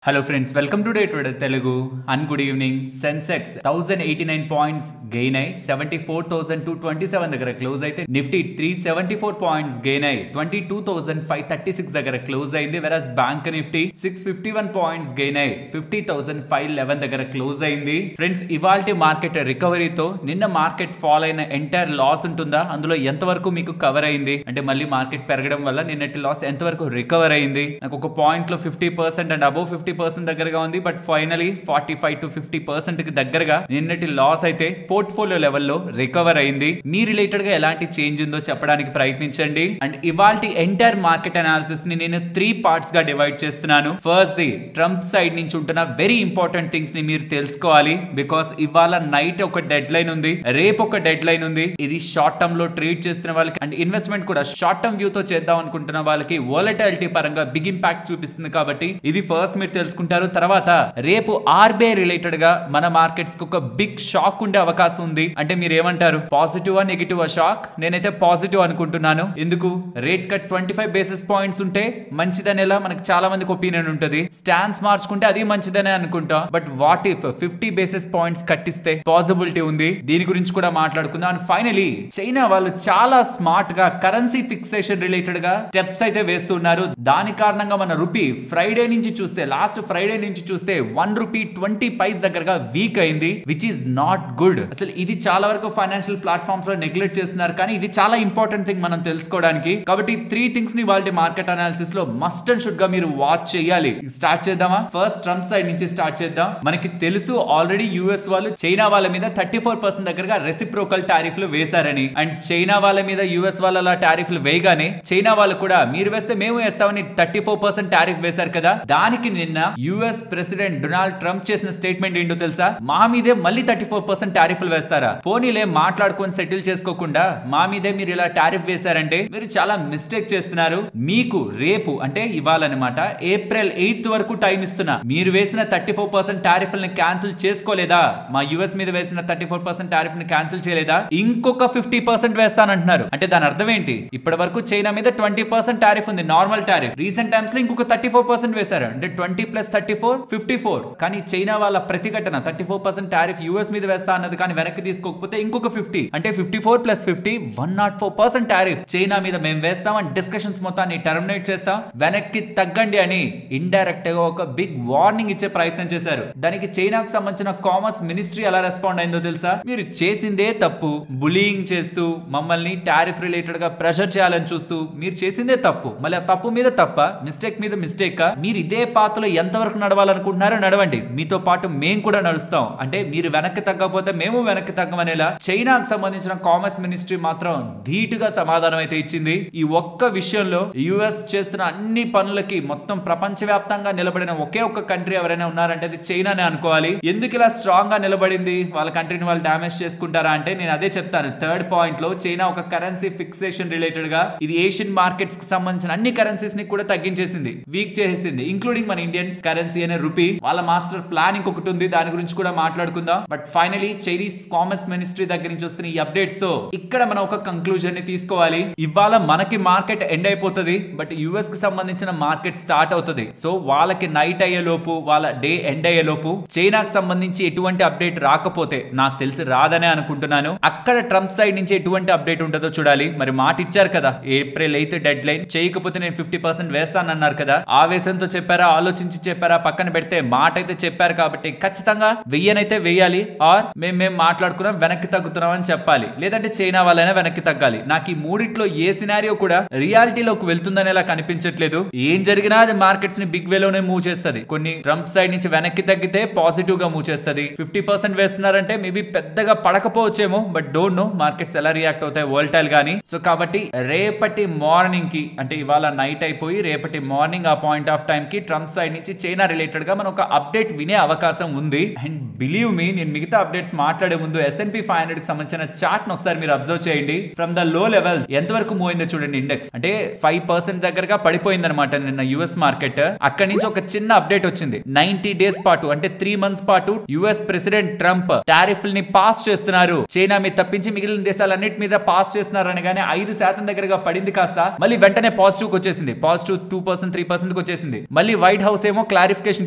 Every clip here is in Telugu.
Hello friends, welcome to Day Trader Telugu and good evening. Sensex 1089 points gain అయి 74,227 దగ్గర క్లోజ్ అయితే నిఫ్టీ 374 పాయింట్స్ గెయిన్ అయి 22,536 దగ్గర క్లోజ్ అయింది. వెరస్ బ్యాంక్ నిఫ్టీ 651 పాయింట్స్ గెయిన్ అయి 50,511 దగ్గర క్లోజ్ అయింది. ఫ్రెండ్స్, ఇవాల్టి మార్కెట్ రికవరీతో నిన్న మార్కెట్ ఫాల్ అయిన ఎంటైర్ లాస్ ఉంటుందా, అందులో ఎంతవరకు మీకు కవర్ అయింది అంటే మళ్ళీ మార్కెట్ పెరగడం వల్ల నిన్నటి లాస్ ఎంతవరకు రికవర్ అయింది? నాకు ఒక పాయింట్ లో 50% అండ్ అబౌవ్ 50% దగ్గరగా ఉంది. బట్ ఫైనలీ 45 to 50% కి దగ్గరగా నిన్నటి లాస్ అయితే పోర్ట్ఫోలియో లెవెల్లో రికవర్ అయింది. మీ రిలేటెడ్ గా ఎలాంటి చేంజ్ ఉందో చెప్పడానికి ప్రయత్నించండి. అండ్ ఇవాల్టి ఎంటైర్ మార్కెట్ అనాలిసిస్ ని నేను 3 పార్ట్స్ గా డివైడ్ చేస్తున్నాను. ఫస్ట్ ది ట్రంప్ సైడ్ నుంచి ఉంటున్న వెరీ ఇంపార్టెంట్ థింగ్స్ ని మీరు తెలుసుకోవాలి. బికాస్ ఇవాళ నైట్ ఒక డెడ్ లైన్ ఉంది, రేపు ఒక డెడ్ లైన్ ఉంది. ఇది షార్ట్ టర్మ్ లో ట్రేడ్ చేస్తున్న వాళ్ళకి అండ్ ఇన్వెస్ట్మెంట్ కూడా షార్ట్ టర్మ్ వ్యూ తో చేద్దాం అనుకుంటున్న వాళ్ళకి వోలటాలిటీ పరంగా బిగ్ ఇంపాక్ట్ చూపిస్తుంది. కాబట్టి ఇది ఫస్ట్ మీరు తెలుసుకుంటారు. తర్వాత రేపు ఆర్బీఐ రిలేటెడ్ గా మన మార్కెట్స్ కి ఒక బిగ్ షాక్ ఉండే అవకాశం ఉంది. అంటే మీరు ఏమంటారు, పాజిటివ్ నెగిటివ్ షాక్? నేనైతే పాజిటివ్ అనుకుంటున్నాను. ఎందుకు? రేట్ కట్ 25 బేసిస్ పాయింట్స్ ఉంటే మంచిదనేలా మనకి చాలా మందికి ఒపీనియన్ ఉంటుంది. స్టాన్స్ మార్చుకుంటే అది మంచిదనే అనుకుంటా. But what if 50 basis points కట్టిస్తే పాసిబిలిటీ ఉంది. దీని గురించి కూడా మాట్లాడుకుందాం. అండ్ ఫైనలీ చైనా వాళ్ళు చాలా స్మార్ట్ గా కరెన్సీ ఫిక్సేషన్ రిలేటెడ్ గా స్టెప్స్ అయితే వేస్తున్నారు. దాని కారణంగా మన రూపీ ఫ్రైడే నుంచి చూస్తే, లాస్ట్ ఫ్రైడే నుంచి చూస్తే 1 రూపీ 20 పైస్ దగ్గరగా వీక్ అయింది, విచ్ ఈస్ నాట్ గుడ్. అసలు ఇది చాలా వరకు ఫైనాన్షియల్ ప్లాట్ఫామ్స్ లో నెగ్లెక్ట్ చేస్తున్నారు, కానీ ఇది చాలా ఇంపార్టెంట్ థింగ్ మనం తెలుసుకోవడానికి. కాబట్టి 3 థింగ్స్ ని వాళ్ళ మార్కెట్ అనాలిసిస్ లో మస్ట్ అండ్ షుడ్ గా మీరు వాచ్ చేయాలి. స్టార్ట్ చేద్దామా? ఫస్ట్ ట్రంప్ సైడ్ నుంచి స్టార్ట్ చేద్దాం. మనకి తెలుసు ఆల్రెడీ యుఎస్ వాళ్ళు చైనా వాళ్ళ మీద 34% దగ్గరగా రెసిప్రోకల్ టారిఫ్లు వేశారని. అండ్ చైనా వాళ్ళ మీద యుఎస్ వాళ్ళ అలా టారిఫ్లు వేయగానే చైనా వాళ్ళు కూడా మీరు వేస్తే మేము వేస్తామని 34% టారిఫ్ వేశారు కదా. దానికి నిన్న యుఎస్ ప్రెసిడెంట్ డొనాల్డ్ ట్రంప్ చేసిన స్టేట్మెంట్ ఏంటో తెలుసా? మా మీదే మళ్ళీ 34% టారిఫ్లు వేస్తారా? పోనీలే మాట్లాడుకొని సెటిల్ చేసుకోకుండా మా మీదే మీరు ఇలా టారిఫ్ వేశారంటే మీరు చాలా మిస్టేక్ చేస్తున్నారు. మీకు రేపు అంటే ఇవాళ అనమాట ఏప్రిల్ 8th వరకు టైం ఇస్తున్నా. మీరు వేసిన 34% టారిఫ్లను క్యాన్సిల్ చేసుకోలేదా? మా యుఎస్ మీద వేసిన 34% టారిఫ్ ని క్యాన్సిల్ చేయలేదా? ఇంకొక 50% వేస్తానంటున్నారు. అంటే దాని అర్థం ఏంటి? ఇప్పటి వరకు చైనా మీద 20% టారిఫ్ ఉంది, నార్మల్ టారిఫ్. రీసెంట్ టైమ్స్ లో ఇంకొక 34% వేశారు. అంటే 20 + 34 54. కానీ చైనా వాళ్ళ ప్రతిఘటన 34% టారిఫ్ యుఎస్ మీద వేస్తా అన్నది కానీ వెనక్కి తీసుకోకపోతే ఇంకొక 50, అంటే 54 + 50 104% టారిఫ్ చైనా మీద మేము వేస్తాం అని డిస్కషన్స్ మొత్తాన్ని టర్మినేట్ చేస్తాం, వెనక్కి తగ్గండి అని ఇండైరెక్ట్ గా ఒక బిగ్ వార్నింగ్ ఇచ్చే ప్రయత్నం చేశారు. దానికి చైనాకు సంబంధించిన కామర్స్ మినిస్ట్రీ ఎలా రెస్పాండ్ అయిందో తెలుసా? మీరు చేసిందే తప్పు, బులియింగ్ చేస్తూ మమ్మల్ని టారిఫ్ రిలేటెడ్ గా ప్రెషర్ చేయాలని చూస్తూ మీరు చేసిందే తప్పు. మళ్ళీ ఆ తప్పు మీద తప్ప, మిస్టేక్ మీద మిస్టేక్. మీరు ఇదే పాతలో ఎంతవరకు నడవాలనుకుంటున్నారో నడవండి, మీతో పాటు మేము కూడా నడుస్తాం. అంటే మీరు వెనక్కి తగ్గకపోతే మేము వెనక్కి తగ్గమనేలా చైనాకు సంబంధించిన కామర్స్ మినిస్ట్రీ మాత్రం ధీటుగా సమాధానం అయితే ఇచ్చింది. ఈ ఒక్క విషయంలో యుఎస్ చేస్తున్న అన్ని పనులకి మొత్తం ప్రపంచవ్యాప్తంగా నిలబడిన ఒకే ఒక్క కంట్రీ ఎవరైనా ఉన్నారంటే అది చైనానే అనుకోవాలి. ఎందుకు ఇలా స్ట్రాంగ్ గా నిలబడింది? వాళ్ళ కంట్రీని వాళ్ళు డామేజ్ చేసుకుంటారా అంటే నేను అదే చెప్తాను. థర్డ్ పాయింట్ లో చైనా ఒక కరెన్సీ ఫిక్సేషన్ రిలేటెడ్ గా ఇది ఏషియన్ మార్కెట్స్ కి సంబంధించిన అన్ని కరెన్సీస్ ని కూడా తగ్గించేసింది, వీక్ చేసేసింది, ఇంక్లూడింగ్ మన ఇండియన్ కరెన్సీ అనే రూపీ. వాళ్ళ మాస్టర్ ప్లాన్ ఇంకొకటి ఉంది, దాని గురించి కూడా మాట్లాడుకుందాం. But finally Chinese commerce ministry దగ్గర నుంచి వస్తున్న ఈ అప్డేట్స్ తో ఇక్కడ మనం ఒక కంక్లూజన్ ని తీసుకోవాలి. ఇవాళ మనకి మార్కెట్ ఎండ్ అయిపోతుంది, బట్ యుఎస్ కి సంబంధించిన మార్కెట్ స్టార్ట్ అవుతుంది. సో వాళ్ళకి నైట్ అయ్యే లోపు, వాళ్ళ డే ఎండ్ అయ్యే లోపు చైనాకు సంబంధించి ఎటువంటి అప్డేట్ రాకపోతే, నాకు తెలిసి రాదనే అనుకుంటున్నాను, అక్కడ ట్రంప్ సైడ్ నుంచి ఎటువంటి అప్డేట్ ఉంటుందో చూడాలి. మరి మాట ఇచ్చారు కదా, ఏప్రిల్ 8th డెడ్ లైన్, చేయకపోతే నేను 50% వేస్తానన్నారు కదా. ఆవేశంతో చెప్పారా, ఆలోచించి చెప్పారా పక్కన పెడితే మాట అయితే చెప్పారు. కాబట్టి ఖచ్చితంగా వెయ్యనైతే వేయాలి, ఆర్ మేము మాట్లాడుకున్నాం వెనక్కి తగ్గుతున్నాం అని చెప్పాలి, లేదంటే చైనా వాళ్ళైనా వెనక్కి తగ్గాలి. నాకు ఈ మూడిట్లో ఏ సినారియో కూడా రియాలిటీలోకి వెళ్తుందనేలా కనిపించట్లేదు. ఏం జరిగినా అది మార్కెట్స్ ని బిగ్ వేలోనే మూవ్ చేస్తుంది. కొన్ని ట్రంప్ సైడ్ నుంచి వెనక్కి తగ్గితే పాజిటివ్ గా మూవ్ చేస్తుంది. 50% వేస్తున్నారంటే మేబీ పెద్దగా పడకపోవచ్చేమో, బట్ డోంట్ నో మార్కెట్స్ ఎలా రియాక్ట్ అవుతాయి వోల్టైల్ గానీ. సో కాబట్టి రేపటి మార్నింగ్ కి, అంటే ఇవాళ నైట్ అయిపోయి రేపటి మార్నింగ్ ఆ పాయింట్ ఆఫ్ టైం కి ట్రంప్ సైడ్ నుంచి చైనా రిలేటెడ్ గా మనం ఒక అప్డేట్ వినే అవకాశం ఉంది. అండ్ బిలీవ్ మీ, నేను మిగతా అప్డేట్స్ మాట్లాడే ముందు S&P 500 కి సంబంధించిన చార్ట్ ను ఒకసారి మీరు అబ్జర్వ్ చేయండి. ఫ్రమ్ ద లో లెవెల్స్ ఎంతవరకు మూవ్ అయిందో చూడండి. ఇండెక్స్ అంటే 5% దగ్గరగా పడిపోయింది అనమాట నిన్న యుఎస్ మార్కెట్. అక్కడి నుంచి ఒక చిన్న అప్డేట్ వచ్చింది. 90 డేస్ పాటు అంటే 3 months పాటు యుఎస్ ప్రెసిడెంట్ ట్రంప్ టారిఫ్ ని పాస్ చేస్తున్నారు, చైనా మీద తప్పించి మిగిలిన దేశాలన్నిటి మీద పాస్ చేస్తున్నారు అనగానే 5% దగ్గరగా పడింది, కాస్త మళ్ళీ వెంటనే పాజిటివ్ వచ్చేసింది. పాజిటివ్ 2% 3% వచ్చేసింది. మళ్ళీ వైట్ హౌస్ ఏమో క్లారిఫికేషన్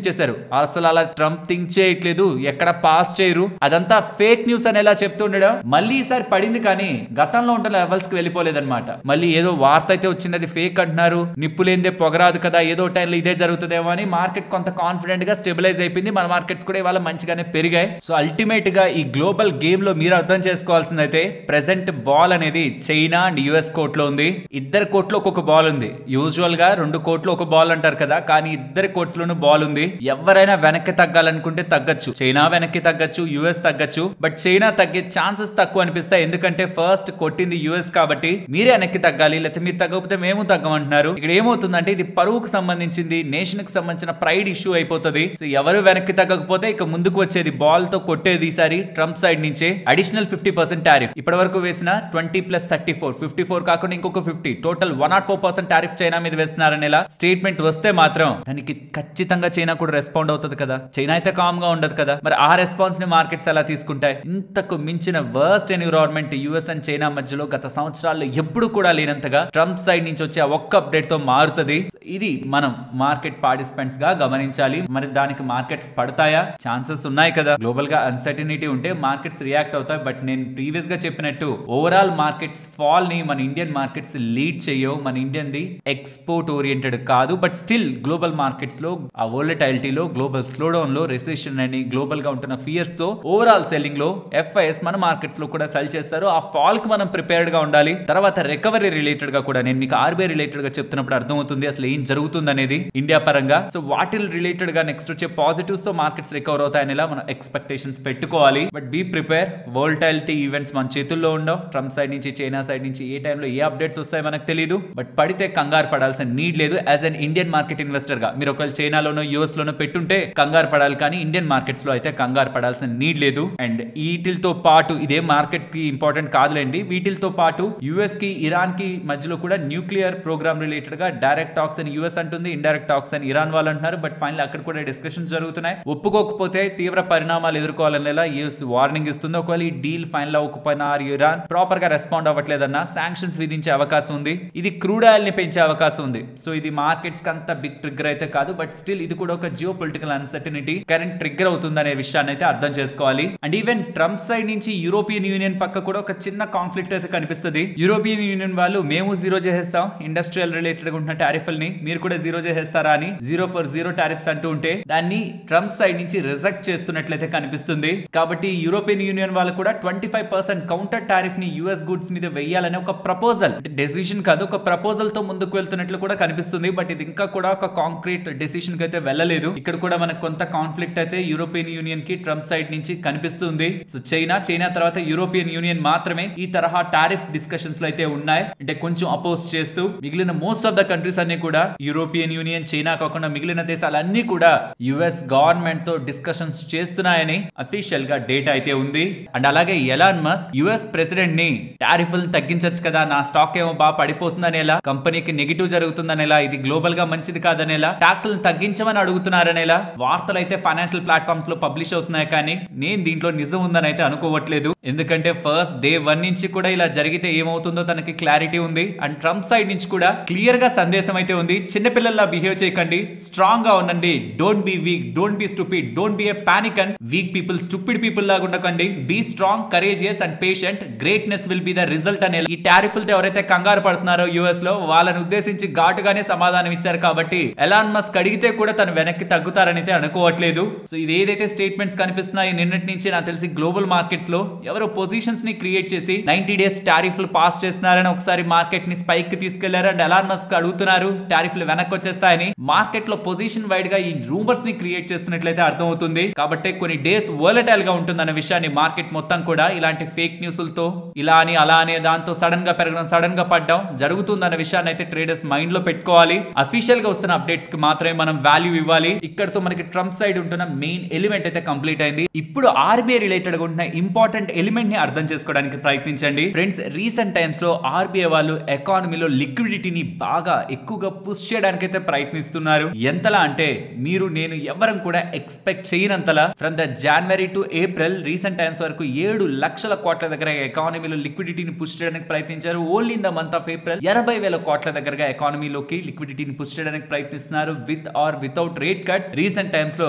ఇచ్చేశారు, అసలు అలా ట్రంప్ థింక్ చేయట్లేదు, ఎక్కడ పాస్ చేయరు, అదంతా ఫేక్ న్యూస్ అని ఎలా చెప్తుండడం. మళ్ళీ ఈసారి పడింది కానీ గతంలో ఉంటున్న లెవెల్స్ కి వెళ్ళిపోలేదన్నమాట. మళ్ళీ ఏదో వార్త అయితే వచ్చింది ఫేక్ అంటున్నారు, నిప్పులేందే పొగరాదు కదా, ఏదో టైంలో ఇదే జరుగుతుందేమో అని మార్కెట్ కొంత కాన్ఫిడెంట్ గా స్టెబిలైజ్ అయిపోయింది. మన మార్కెట్స్ కూడా ఇవాళ మంచిగానే పెరిగాయి. సో అల్టిమేట్ గా ఈ గ్లోబల్ గేమ్ లో మీరు అర్థం చేసుకోవాల్సింది అయితే ప్రెసెంట్ బాల్ అనేది చైనా అండ్ యుఎస్ కోర్ట్ లో ఉంది. ఇద్దరు కోర్టులో ఒక్కొక్క బాల్ ఉంది. యూజువల్ గా 2 కోర్టులో ఒక బాల్ అంటారు కదా, కానీ ఇద్దరు కోర్ట్స్ లోనూ బాల్ ఉంది. ఎవరైనా వెనక్కి తగ్గాలనుకుంటే తగ్గచ్చు, చైనా వెనక్కి తగ్గచ్చు, యుఎస్ తగ్గచ్చు. బట్ చైనా తగ్గే ఛాన్సెస్ తక్కువ అనిపిస్తాయి, ఎందుకంటే ఫస్ట్ కొట్టింది యుఎస్ కాబట్టి మీరే వెనక్కి తగ్గాలి, లేకపోతే మీరు తగ్గకపోతే మేము తగ్గమంటున్నారు. ఇక్కడ ఏమవుతుందంటే ఇది పరువుకు సంబంధించింది, నేషన్ కి సంబంధించిన ప్రైడ్ ఇష్యూ అయిపోతుంది. సో ఎవరు వెనక్కి తగ్గకపోతే ఇక ముందుకు వచ్చేది బాల్ తో కొట్టేది ఈసారి ట్రంప్ సైడ్ నుంచే అడిషనల్ 50% టారిఫ్. ఇప్పటి వరకు వేసిన 20+34 54 కాకుండా ఇంకొక 50 టోటల్ 104% టారిఫ్ చైనా మీద వేస్తున్నారనేలా స్టేట్మెంట్ వస్తే మాత్రం దానికి ఖచ్చితంగా చైనా కూడా రెస్పాండ్ అవుతుంది కదా. చైనా అయితే కామ్ గా ఉండదు కదా. మరి ఆ రెస్పాన్స్ ని మార్కెట్స్ ఎలా తీసుకుంటాయి? ఇంతకు మించిన worst environment US and China మధ్యలో గత సంవత్సరాల్లో ఎప్పుడు కూడా లేనంతగా ట్రంప్ సైడ్ నుంచి వచ్చే ఒక్క అప్డేట్ తో మారుతుంది. ఇది మనం మార్కెట్ పార్టిసిపెంట్స్ గా గమనించాలి. మరి దానికి మార్కెట్స్ పడతాయా? ఛాన్సెస్ ఉన్నాయి కదా. గ్లోబల్ గా అన్సర్టనిటీ ఉంటే మార్కెట్స్ రియాక్ట్ అవుతాయి. బట్ నేను ప్రీవియస్ గా చెప్పినట్టు ఓవరాల్ మార్కెట్స్ ఫాల్ ని మన ఇండియన్ మార్కెట్స్ లీడ్ చేయవు. మన ఇండియన్ ది ఎక్స్పోర్ట్ ఓరియంటెడ్ కాదు. బట్ స్టిల్ గ్లోబల్ మార్కెట్స్ లో ఆ వోలటైలిటీలో, గ్లోబల్ స్లో డౌన్ లో, రెసెషన్ అని గ్లోబల్ గా ఉంటున్న ఫియర్స్ తో ఓవరాల్ సెల్లింగ్ లో ఎఫ్ఐఎస్ మన మార్కెట్స్ లో కూడా సెల్ చేస్తారు. ఆ ఫాల్ కి మనం ప్రిపేర్డ్ గా ఉండాలి. తర్వాత రికవరీ రిలేటెడ్ గా కూడా నేను మీకు ఆర్బీఐ రిలేటెడ్ గా చెప్తున్నప్పుడు అర్థమవుతుంది అసలు ఏం జరుగుతుంది అనేది ఇండియా పరంగా. సో వాటిల్ రిలేటెడ్ గా నెక్స్ట్ వచ్చే పాజిటివ్స్ తో మార్కెట్స్ రికవర్ అవుతాయనేలా మనం ఎక్స్పెక్టేషన్స్ పెట్టుకోవాలి. But be prepare. Volatility events మన చేతుల్లో ఉండవు. ట్రంప్ సైడ్ నుంచి, చైనా సైడ్ నుంచి ఏ టైంలో ఏ అప్డేట్స్ వస్తాయో మనకు తెలియదు. బట్ పడితే కంగారు పడాల్సిన నీడ్ లేదు. As an Indian market investor గా మీరు ఒకవేళ చైనాలోనో యుఎస్ లోనో పెట్టుంటే కంగారు పడాలి, కానీ ఇండియన్ మార్కెట్స్ లో అయితే కంగారు పడాల్సిన నీడ్ లేదు. అండ్ వీటితో పాటు ఇదే మార్కెట్స్ కి ఇంపార్టెంట్ కాదులేండి, వీటితో పాటు యుఎస్ కి, ఇరాన్ కి మధ్యలో కూడా న్యూక్లియర్ ప్రోగ్రామ్ రిలేటెడ్ గా డైరెక్ట్ టాక్స్ అని యుఎస్ అంటుంది, ఇండైరెక్ట్ టాక్స్ అని ఇరాన్ వాళ్ళు అంటున్నారు. బట్ ఫైనల్ అక్కడ కూడా డిస్కషన్స్ జరుగుతున్నాయి. ఒప్పుకోకపోతే తీవ్ర పరిణామాలు ఎదుర్కోవాలనేలా యుఎస్ వార్నింగ్ ఇస్తుంది. ఒకవేళ ఈ డీల్ ఫైనల్ అవ్వకపోయినా ఇరాన్ ప్రాపర్ గా రెస్పాండ్ అవ్వట్లేదన్నా శాంక్షన్స్ విధించే అవకాశం ఉంది. ఇది క్రూడ్ ఆయిల్ ని పెంచే అవకాశం ఉంది. సో ఇది మార్కెట్స్ కి అంత బిగ్ ట్రిగ్గర్ అయితే కాదు. బట్ స్టిల్ ఇది కూడా ఒక geo political uncertainty current trigger అవుతుంది అనే విషయాన్ని అయితే అర్థం చేసుకోవాలి. అండ్ ఈవెన్ ట్రంప్ సైడ్ నుంచి యూరోపియన్ యూనియన్ పక్క కూడా ఒక చిన్న కాన్ఫ్లిక్ట్ అయితే కనిపిస్తుంది. యూరోపియన్ యూనియన్ వాళ్ళు మేము జీరో చేసేస్తాం ఇండస్ట్రియల్ రిలేటెడ్ గా ఉన్న టారిఫ్లని, మీరు కూడా జీరో చేసేస్తారా అని 0 టారిఫ్స్ అంటూ ఉంటే దాన్ని ట్రంప్ సైడ్ నుంచి రిజెక్ట్ చేస్తున్నట్లయితే కనిపిస్తుంది. కాబట్టి యూరోపియన్ యూనియన్ వాళ్ళు కూడా 25% కౌంటర్ టారిఫ్ ని యుఎస్ గుడ్స్ మీద వేయాలనే ఒక ప్రపోజల్, డెసిషన్ కాదు, ఒక ప్రపోజల్ తో ముందుకు వెళ్తున్నట్లు కూడా కనిపిస్తుంది. బట్ ఇది ఇంకా కూడా ఒక కాంక్రీట్ డెసిషన్ కి అయితే వెళ్ళలేదు. ఇక్కడ కూడా మనకు కొంత కాన్ఫ్లిక్ట్ అయితే యూరోపియన్ యూనియన్ కి ట్రంప్ సైడ్ నుంచి కనిపిస్తుంది. సో చైనా తర్వాత యూరోపియన్ యూనియన్ మాత్రమే ఈ తరహా టారిఫ్ డిస్కషన్స్ లో అయితే ఉన్నాయి. అంటే కొంచెం అపోజ్ చేస్తూ మిగిలిన మోస్ట్ ఆఫ్ ద కంట్రీస్ అన్ని కూడా యూరోపియన్ యూనియన్, చైనా కాకుండా మిగిలిన దేశాలన్నీ కూడా యుఎస్ గవర్నమెంట్ తో డిస్కషన్స్ చేస్తున్నాయని అఫీషియల్ గా డేటా అయితే ఉంది. అండ్ అలాగే ఎలాన్ మస్క్ యుఎస్ ప్రెసిడెంట్ ని టారిఫ్లను తగ్గించచ్చు కదా, నా స్టాక్ ఏమో బాగా పడిపోతుందనేలా, కంపెనీకి నెగిటివ్ జరుగుతుందనేలా, ఇది గ్లోబల్ గా మంచిది కాదనేలా, ట్యాక్స్లను తగ్గించమని అడుగుతున్నారనేలా వార్తలు అయితే ఫైనాన్షియల్ ప్లాట్ఫామ్స్ లో పబ్లిష్ అవుతున్నాయి. కానీ నేను దీంట్లో నిజం ఉందని అయితే అనుకోవట్లేదు. ఎందుకంటే ఫస్ట్ డే 1 నుంచి కూడా ఇలా జరిగితే ఏమవుతుందో తనకి క్లారిటీ ఉంది. అండ్ ట్రంప్ సైడ్ నుంచి కూడా క్లియర్ గా సందేశం అయితే ఉంది, చిన్నపిల్లల్లా బిహేవ్ చేయకండి, స్ట్రాంగ్ గా ఉండండి, don't be weak, don't be stupid, don't be a panic and weak people, stupid people లాగా ఉండకండి, be strong, courageous and patient, greatness will be the result అనే ఈ టారిఫ్లతో ఎవరైతే కంగారు పడుతున్నారో యుఎస్ లో వాళ్ళని ఉద్దేశించి ఘాటుగానే సమాధానం ఇచ్చారు. కాబట్టి ఎలాన్ మస్క్ అడిగితే కూడా తను వెనక్కి తగ్గుతారని అయితే అనుకోవట్లేదు. సో ఇది ఏదైతే స్టేట్మెంట్స్ కనిపిస్తున్నాయి నిన్నటి నుంచి నాకు తెలిసి గ్లోబల్ మార్కెట్స్ లో ఎవరో పొజిషన్స్ ని క్రియేట్ చేసి 90 days టారిఫ్లు పాస్ చేస్తున్నారని ఒకసారి మార్కెట్ ని స్పైక్ కి తీసుకెళ్లారు. అండ్ ఎలాన్ మస్క్ అడుగుతున్నారు టారిఫ్లు వెనక్కి వచ్చేస్తాయని. మార్కెట్ లో పొజిషన్ వైడ్ గా ఈ రూమర్స్ ని క్రియేట్ చేస్తున్నట్లయితే అర్థమవుతుంది. కాబట్టి కొన్ని డేస్ వోలటైల్ గా ఉంటుందన్న విషయాన్ని మార్కెట్ మొత్తం కూడా ఇలాంటి ఫేక్ న్యూస్లతో ఇలా అని అలా అనే దాంతో సడన్ గా పెరగడం, సడన్ గా పడ్డం జరుగుతుందన్న విషయాన్ని అయితే ట్రేడర్స్ మైండ్ లో పెట్టుకోవాలి. అఫీషియల్ గా వస్తున్న అప్డేట్స్ కి మాత్రమే మనం వాల్యూ ఇవ్వాలి. ఇక్కడతో మనకి ట్రంప్ సైడ్ ఉంటున్న మెయిన్ ఎలిమెంట్ అయితే కంప్లీట్ అయింది. ఇప్పుడు ఆర్బీఐ రిలేటెడ్ గా ఉంటున్న ఇంపార్టెంట్ ఎలిమెంట్ ని అర్థం చేసుకోవడానికి ప్రయత్నించండి. ఫ్రెండ్స్, రీసెంట్ టైమ్స్ లో ఆర్బీఐ వాళ్ళు ఎకానమీలో లిక్విడిటీని బాగా ఎక్కువగా పుష్ చేయడానికి అయితే ప్రయత్నిస్తున్నారు. ఎంతలా అంటే మీరు నేను ఎవరం కూడా ఎక్స్పెక్ట్ చేయనంతలా from the January to April recent times వరకు 7 లక్షల కోట్ల దగ్గర ఎకానమీలో లిక్విడిటీని పుష్ చేయడానికి ప్రయత్నించారు. Only in the month of April 80,000 కోట్ల దగ్గరగా ఎకానమీలోకి లిక్విడిటీని పుష్ చేయడానికి ప్రయత్నిస్తున్నారు with or without rate cuts recent times లో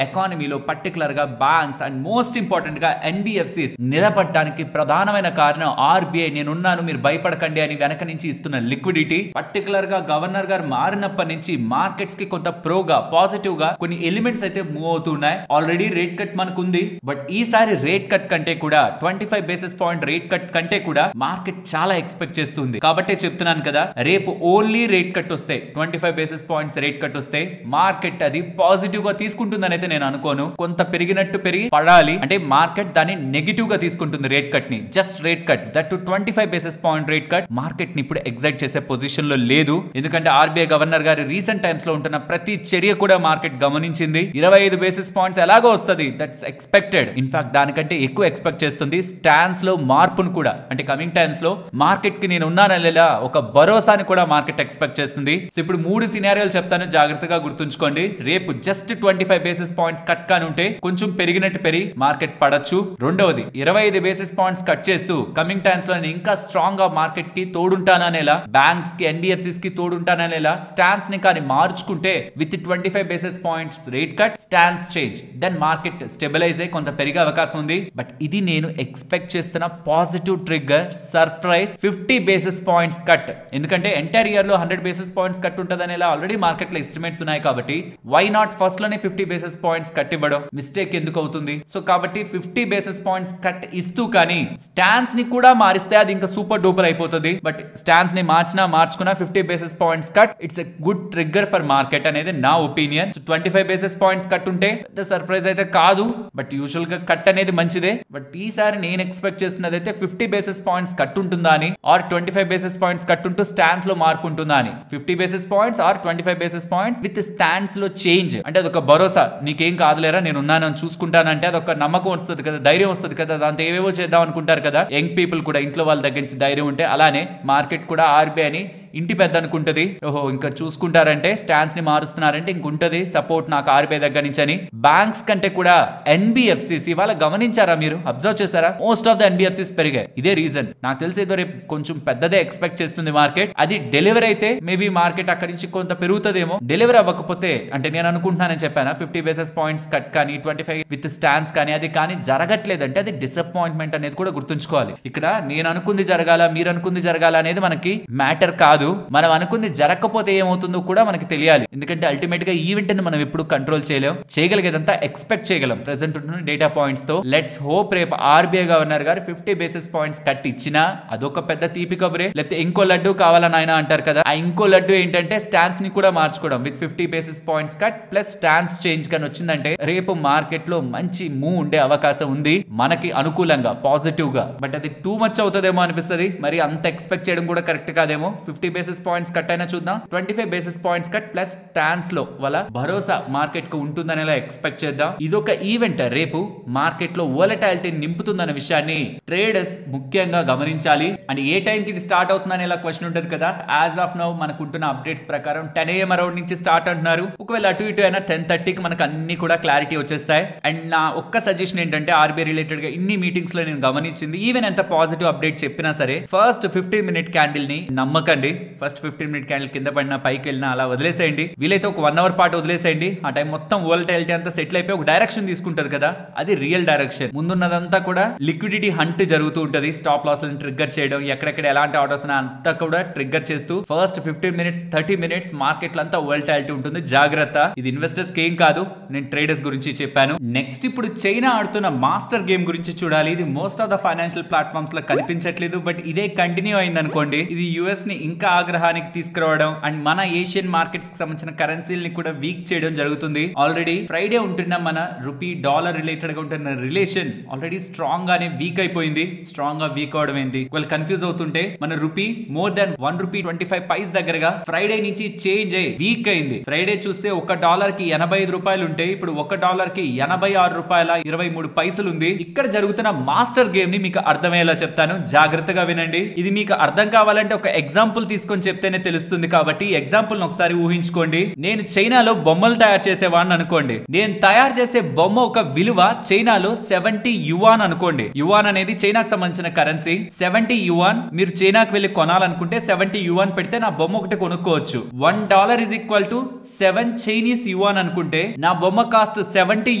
ఎకానమీలో పర్టికులర్ గా బ్యాంక్స్ అండ్ మోస్ట్ ఇంపార్టెంట్ గా ఎన్బిఎఫ్సిస్ నిలబడటానికి ప్రధానమైన కారణం ఆర్బీఐ నేనున్నాను మీరు భయపడకండి అని వెనక నుంచి ఇస్తున్న లిక్విడిటీ. పర్టికులర్ గా గవర్నర్ గారు మారినప్పటి నుంచి మార్కెట్స్ కి కొంత ప్రోగా పాజిటివ్ గా కొన్ని ఎలిమెంట్స్ అయితే మూవ్ అవుతున్నాయి. ఆల్రెడీ రేట్ కట్ మనకు ఉంది, బట్ ఈసారి రేట్ కట్ కంటే కూడా 25 బేసిస్ పాయింట్ రేట్ కట్ కంటే కూడా మార్కెట్ చాలా ఎక్స్పెక్ట్ చేస్తుంది. కాబట్టి చెప్తున్నాను కదా, రేపు ఓన్లీ రేట్ కట్ వస్తే 25 బేసిస్ పాయింట్స్ రేట్ కట్ వస్తే మార్కెట్ అది పాజిటివ్ గా తీసుకుంటుందని అయితే నేను అనుకోను. కొంత పెరిగినట్టు పెరిగి పడాలి అంటే మార్కెట్ దాన్ని నెగిటివ్ గా తీసుకుంటుంది రేట్ కట్ ని. Just rate cut that 25 basis point rate cut market ని ఇప్పుడు ఎగ్జైట్ చేసే పొజిషన్ లో లేదు. ఎందుకంటే ఆర్బీఐ గవర్నర్ గారు రీసెంట్ టైమ్స్ లో ఉంటున్న ప్రతి చర్య కూడా మార్కెట్ గమనించింది. 25 బేసిస్ పాయింట్స్ ఎలాగో వస్తుంది, దట్స్ ఎక్స్పెక్టెడ్. ఇన్ఫాక్ట్ దానికంటే ఎక్కువ ఎక్స్పెక్ట్ చేస్తుంది. స్టాన్స్ లో మార్పును కూడా అంటే కమింగ్ టైమ్స్ లో మార్కెట్ కి నేను ఉన్నాననేలా ఒక భరోసాని కూడా మార్కెట్ ఎక్స్పెక్ట్ చేస్తుంది. సో ఇప్పుడు 3 సినారియోలు చెప్తాను, జాగ్రత్తగా గుర్తుంచుకోండి. రేపు జస్ట్ 25 బేసిస్ పాయింట్స్ కట్ కానుంటే కొంచెం పెరిగినట్టు పెరిగి మార్కెట్ పడచ్చు. రెండవది 25 బేసిస్ పాయింట్స్ కట్ చేస్తూ కమింగ్ టైమ్స్ లో నేను ఇంకా స్ట్రాంగ్ గా మార్కెట్ కి తోడుంటాననేలా, బ్యాంక్స్ కి ఎన్బిఎఫ్సిస్ కి తోడుంటాననేలా స్టాన్స్ ని కానీ మార్చుకుంటే with 25 basis points rate cut stance change then market stabilize అయ్యి కొంత పెరిగే అవకాశం ఉంది. బట్ ఇది నేను ఎక్స్పెక్ట్ చేస్తున్న positive trigger surprise 50 basis points cut. ఎందుకంటే ఎంటైర్ ఇయర్ లో 100 బేసిస్ పాయింట్స్ కట్ ఉంటదని ఆల్రెడీ మార్కెట్ లో ఎస్టిమేట్స్ ఉన్నాయి. కాబట్టి వై నాట్ ఫస్ట్ లోనే 50 బేసిస్ పాయింట్స్ కట్ ఇవ్వడం మిస్టేక్ ఎందుకు అవుతుంది? సో కాబట్టి 50 బేసిస్ పాయింట్స్ కట్ ఇస్తూ కానీ స్టాన్స్ ని కూడా మారిస్తే అది ఇంకా సూపర్ డూపర్ అయిపోతుంది. బట్ స్టాన్స్ ని మార్చుకున్నా 50 basis points cut it's a good trigger for market అనేది నా ఒపీనియన్. 25 బేసిస్ పాయింట్స్ కట్ ఉంటే పెద్ద సర్ప్రైజ్ అయితే కాదు, బట్ యూజువల్ గా కట్ అనేది మంచిదే. బట్ ఈసారి నేను ఎక్స్పెక్ట్ చేస్తున్నది అయితే 50 బేసిస్ పాయింట్స్ కట్ ఉంటుందా అని, ఆర్ 25 బేసిస్ పాయింట్స్ కట్ ఉంటూ స్టాండ్స్ లో మార్పు ఉంటుందా అని. 50 basis points or 25 basis points with stance లో చేంజ్ అంటే అదొక భరోసా, నీకేం కాదులేరా నేను ఉన్నాను చూసుకుంటానంటే అదొక నమ్మకం వస్తుంది కదా, ధైర్యం వస్తుంది కదా. దాంతో ఏవేవో చేద్దాం అనుకుంటారు కదా యంగ్ పీపుల్ కూడా, ఇంట్లో వాళ్ళ దగ్గర నుంచి ధైర్యం ఉంటే. అలానే మార్కెట్ కూడా ఆర్బీఐని ఇంటి పెద్ద అనుకుంటది, ఓహో ఇంకా చూసుకుంటారంటే స్టాండ్స్ ని మారుస్తున్నారంటే ఇంకుంటది సపోర్ట్ నాకు ఆర్బీఐ దగ్గర నుంచి అని. బ్యాంక్స్ కంటే కూడా ఎన్బిఎఫ్సిస్ ఇవాళ గమనించారా, మీరు అబ్జర్వ్ చేశారా? మోస్ట్ ఆఫ్ ద ఎన్బిఎఫ్సిస్ పెరిగాయి. ఇదే రీజన్ నాకు తెలిసి ఏదో రేపు కొంచెం పెద్దదే ఎక్స్పెక్ట్ చేస్తుంది మార్కెట్. అది డెలివర్ అయితే మేబీ మార్కెట్ అక్కడి నుంచి కొంత పెరుగుతుందేమో. డెలివర్ అవ్వకపోతే అంటే నేను అనుకుంటున్నానని చెప్పాను 50 బేసిస్ పాయింట్స్ కట్ కానీ 25 విత్ స్టాండ్స్ కానీ అది కానీ జరగట్లేదంటే అది డిసప్పాయింట్మెంట్ అనేది కూడా గుర్తుంచుకోవాలి. ఇక్కడ నేను అనుకుంది జరగాల మీరు అనుకుంది జరగాల అనేది మనకి మ్యాటర్ కాదు. మనం అనుకుంది జరగకపోతే ఏమవుతుందో కూడా మనకి తెలియాలి. ఎందుకంటే అల్టిమేట్ గా ఈవెంట్ ని మనం ఎప్పుడు కంట్రోల్ చేయలేం, చేయగలిగేదంతా ఎక్స్పెక్ట్ చేయగలం ప్రెసెంట్ ఉంటున్న డేటా పాయింట్స్ తో. లెట్స్ హోప్ రేపు ఆర్బీఐ గవర్నర్ గారు 50 బేసిస్ పాయింట్స్ కట్ ఇచ్చినా అదొక పెద్ద తీపి కబురే. లేకపోతే ఇంకో లడ్డు కావాలని ఆయన అంటారు కదా, ఆ ఇంకో లడ్డు ఏంటంటే స్టాన్స్ ని కూడా మార్చుకోవడం with 50 basis points cut plus stance change కానీ వచ్చిందంటే రేపు మార్కెట్ లో మంచి మూవ్ ఉండే అవకాశం ఉంది మనకి అనుకూలంగా పాజిటివ్ గా. బట్ అది టూ మచ్ అవుతుందేమో అనిపిస్తుంది, మరి అంత ఎక్స్పెక్ట్ చేయడం కూడా కరెక్ట్ కాదేమో. 50 బేసిస్ పాయింట్స్ కట్ అయినా చూద్దాం, 25 basis points cut plus stance లో వాళ్ళ భరోసా మార్కెట్ కు ఉంటుందనేలా ఎక్స్పెక్ట్ చేద్దాం. ఇదొక ఈవెంట్ రేపు మార్కెట్ లో వోలటాలిటీ నింపుతుందన్న విషయాన్ని ట్రేడర్స్ ముఖ్యంగా గమనించాలి. అండ్ ఏ టైం కి ఇది స్టార్ట్ అవుతుందని ఇలా క్వశ్చన్ ఉంటుంది కదా. యాజ్ ఆఫ్ నౌ మనకుంటున్న అప్డేట్స్ ప్రకారం 10 AM అరౌండ్ నుంచి స్టార్ట్ అంటున్నారు. ఒకవేళ అటు ఇటు అయినా 10:30కి మనకు అన్ని కూడా క్లారిటీ వచ్చేస్తాయి. అండ్ నా ఒక్క సజెషన్ ఏంటంటే ఆర్బీఐ రిలేటెడ్ గా ఇన్ని మీటింగ్స్ లో నేను గమనించింది, ఈవెన్ ఎంత పాజిటివ్ అప్డేట్ చెప్పినా సరే ఫస్ట్ 15 మినిట్ క్యాండిల్ ని నమ్మకండి. ఫస్ట్ 15 మినిట్ క్యాండిల్ కింద పడినా పైకి వెళ్ళినా అలా వదిలేసేయండి. వీలైతే ఒక 1 అవర్ పాటు వదిలేసేయండి. ఆ టైం మొత్తం వోలటాలిటీ అంతా సెటిల్ అయిపోయి ఒక డైరెక్షన్ తీసుకుంటది కదా, అది రియల్ డైరెక్షన్. ముందున్నదంతా కూడా లిక్విడిటీ హంట్ జరుగుతూ ఉంటది. స్టాప్ లాస్ లను ట్రిగ్గర్ చేయడం, ఎక్కడెక్కడ ఎలాంటి ఆర్డర్స్ అంతా కూడా ట్రిగ్గర్ చేస్తూ ఫస్ట్ 15 మినిట్స్ 30 మినిట్స్ మార్కెట్ లో అంతా వోలటాలిటీ ఉంటుంది. జాగ్రత్త, ఇది ఇన్వెస్టర్స్ కి ఏం కాదు, నేను ట్రేడర్స్ గురించి చెప్పాను. నెక్స్ట్ ఇప్పుడు చైనా ఆడుతున్న మాస్టర్ గేమ్ గురించి చూడాలి. ఇది most of the financial platforms లో కనిపించట్లేదు, బట్ ఇదే కంటిన్యూ అయింది అనుకోండి, ఇది యుఎస్ ని ఇంకా ఆగ్రహానికి తీసుకురావడం అండ్ మన ఏషియన్ మార్కెట్స్ కి సంబంధించిన కరెన్సీలని కూడా వీక్ చేయడం జరుగుతుంది. ఆల్రెడీ ఫ్రైడే ఉంటున్న మన రూపీ డాలర్ రిలేటెడ్ గా ఉంటున్న రిలేషన్ ఆల్రెడీ స్ట్రాంగ్ గానే వీక్ అయిపోయింది. స్ట్రాంగ్ గా వీక్ అవడం ఏంటి, వాళ్ళు కన్ఫ్యూజ్ అవుతుంటే మన రూపీ మోర్ దాన్ ₹1.25 దగ్గరగా ఫ్రైడే నుంచి చేంజ్ అయ్యి వీక్ అయింది. ఫ్రైడే చూస్తే $1 కి 85 రూపాయలు ఉంటే ఇప్పుడు $1 కి $86.23 ఉంది. ఇక్కడ జరుగుతున్న మాస్టర్ గేమ్ ని మీకు అర్థమయ్యేలా చెప్తాను, జాగ్రత్తగా వినండి. ఇది మీకు అర్థం కావాలంటే ఒక ఎగ్జాంపుల్ తీసుకొని చెప్తేనే తెలుస్తుంది కాబట్టి ఎగ్జాంపుల్ ఒకసారి ఊహించుకోండి. నేను చైనాలో బొమ్మలు తయారు చేసేవాడిని అనుకోండి. నేను తయారు చేసే బొమ్మ ఒక విలువ చైనాలో 70 యువాన్ అనుకోండి. యువాన్ అనేది చైనాకు సంబంధించిన కరెన్సీ. 70 యువాన్ మీరు చైనాకు వెళ్ళి కొనాలనుకుంటే 70 యువాన్ పెడితే నా బొమ్మ ఒకటి కొనుక్కోవచ్చు. $1 is equal to 7 Chinese yuan అనుకుంటే నా బొమ్మ కాస్ట్ 70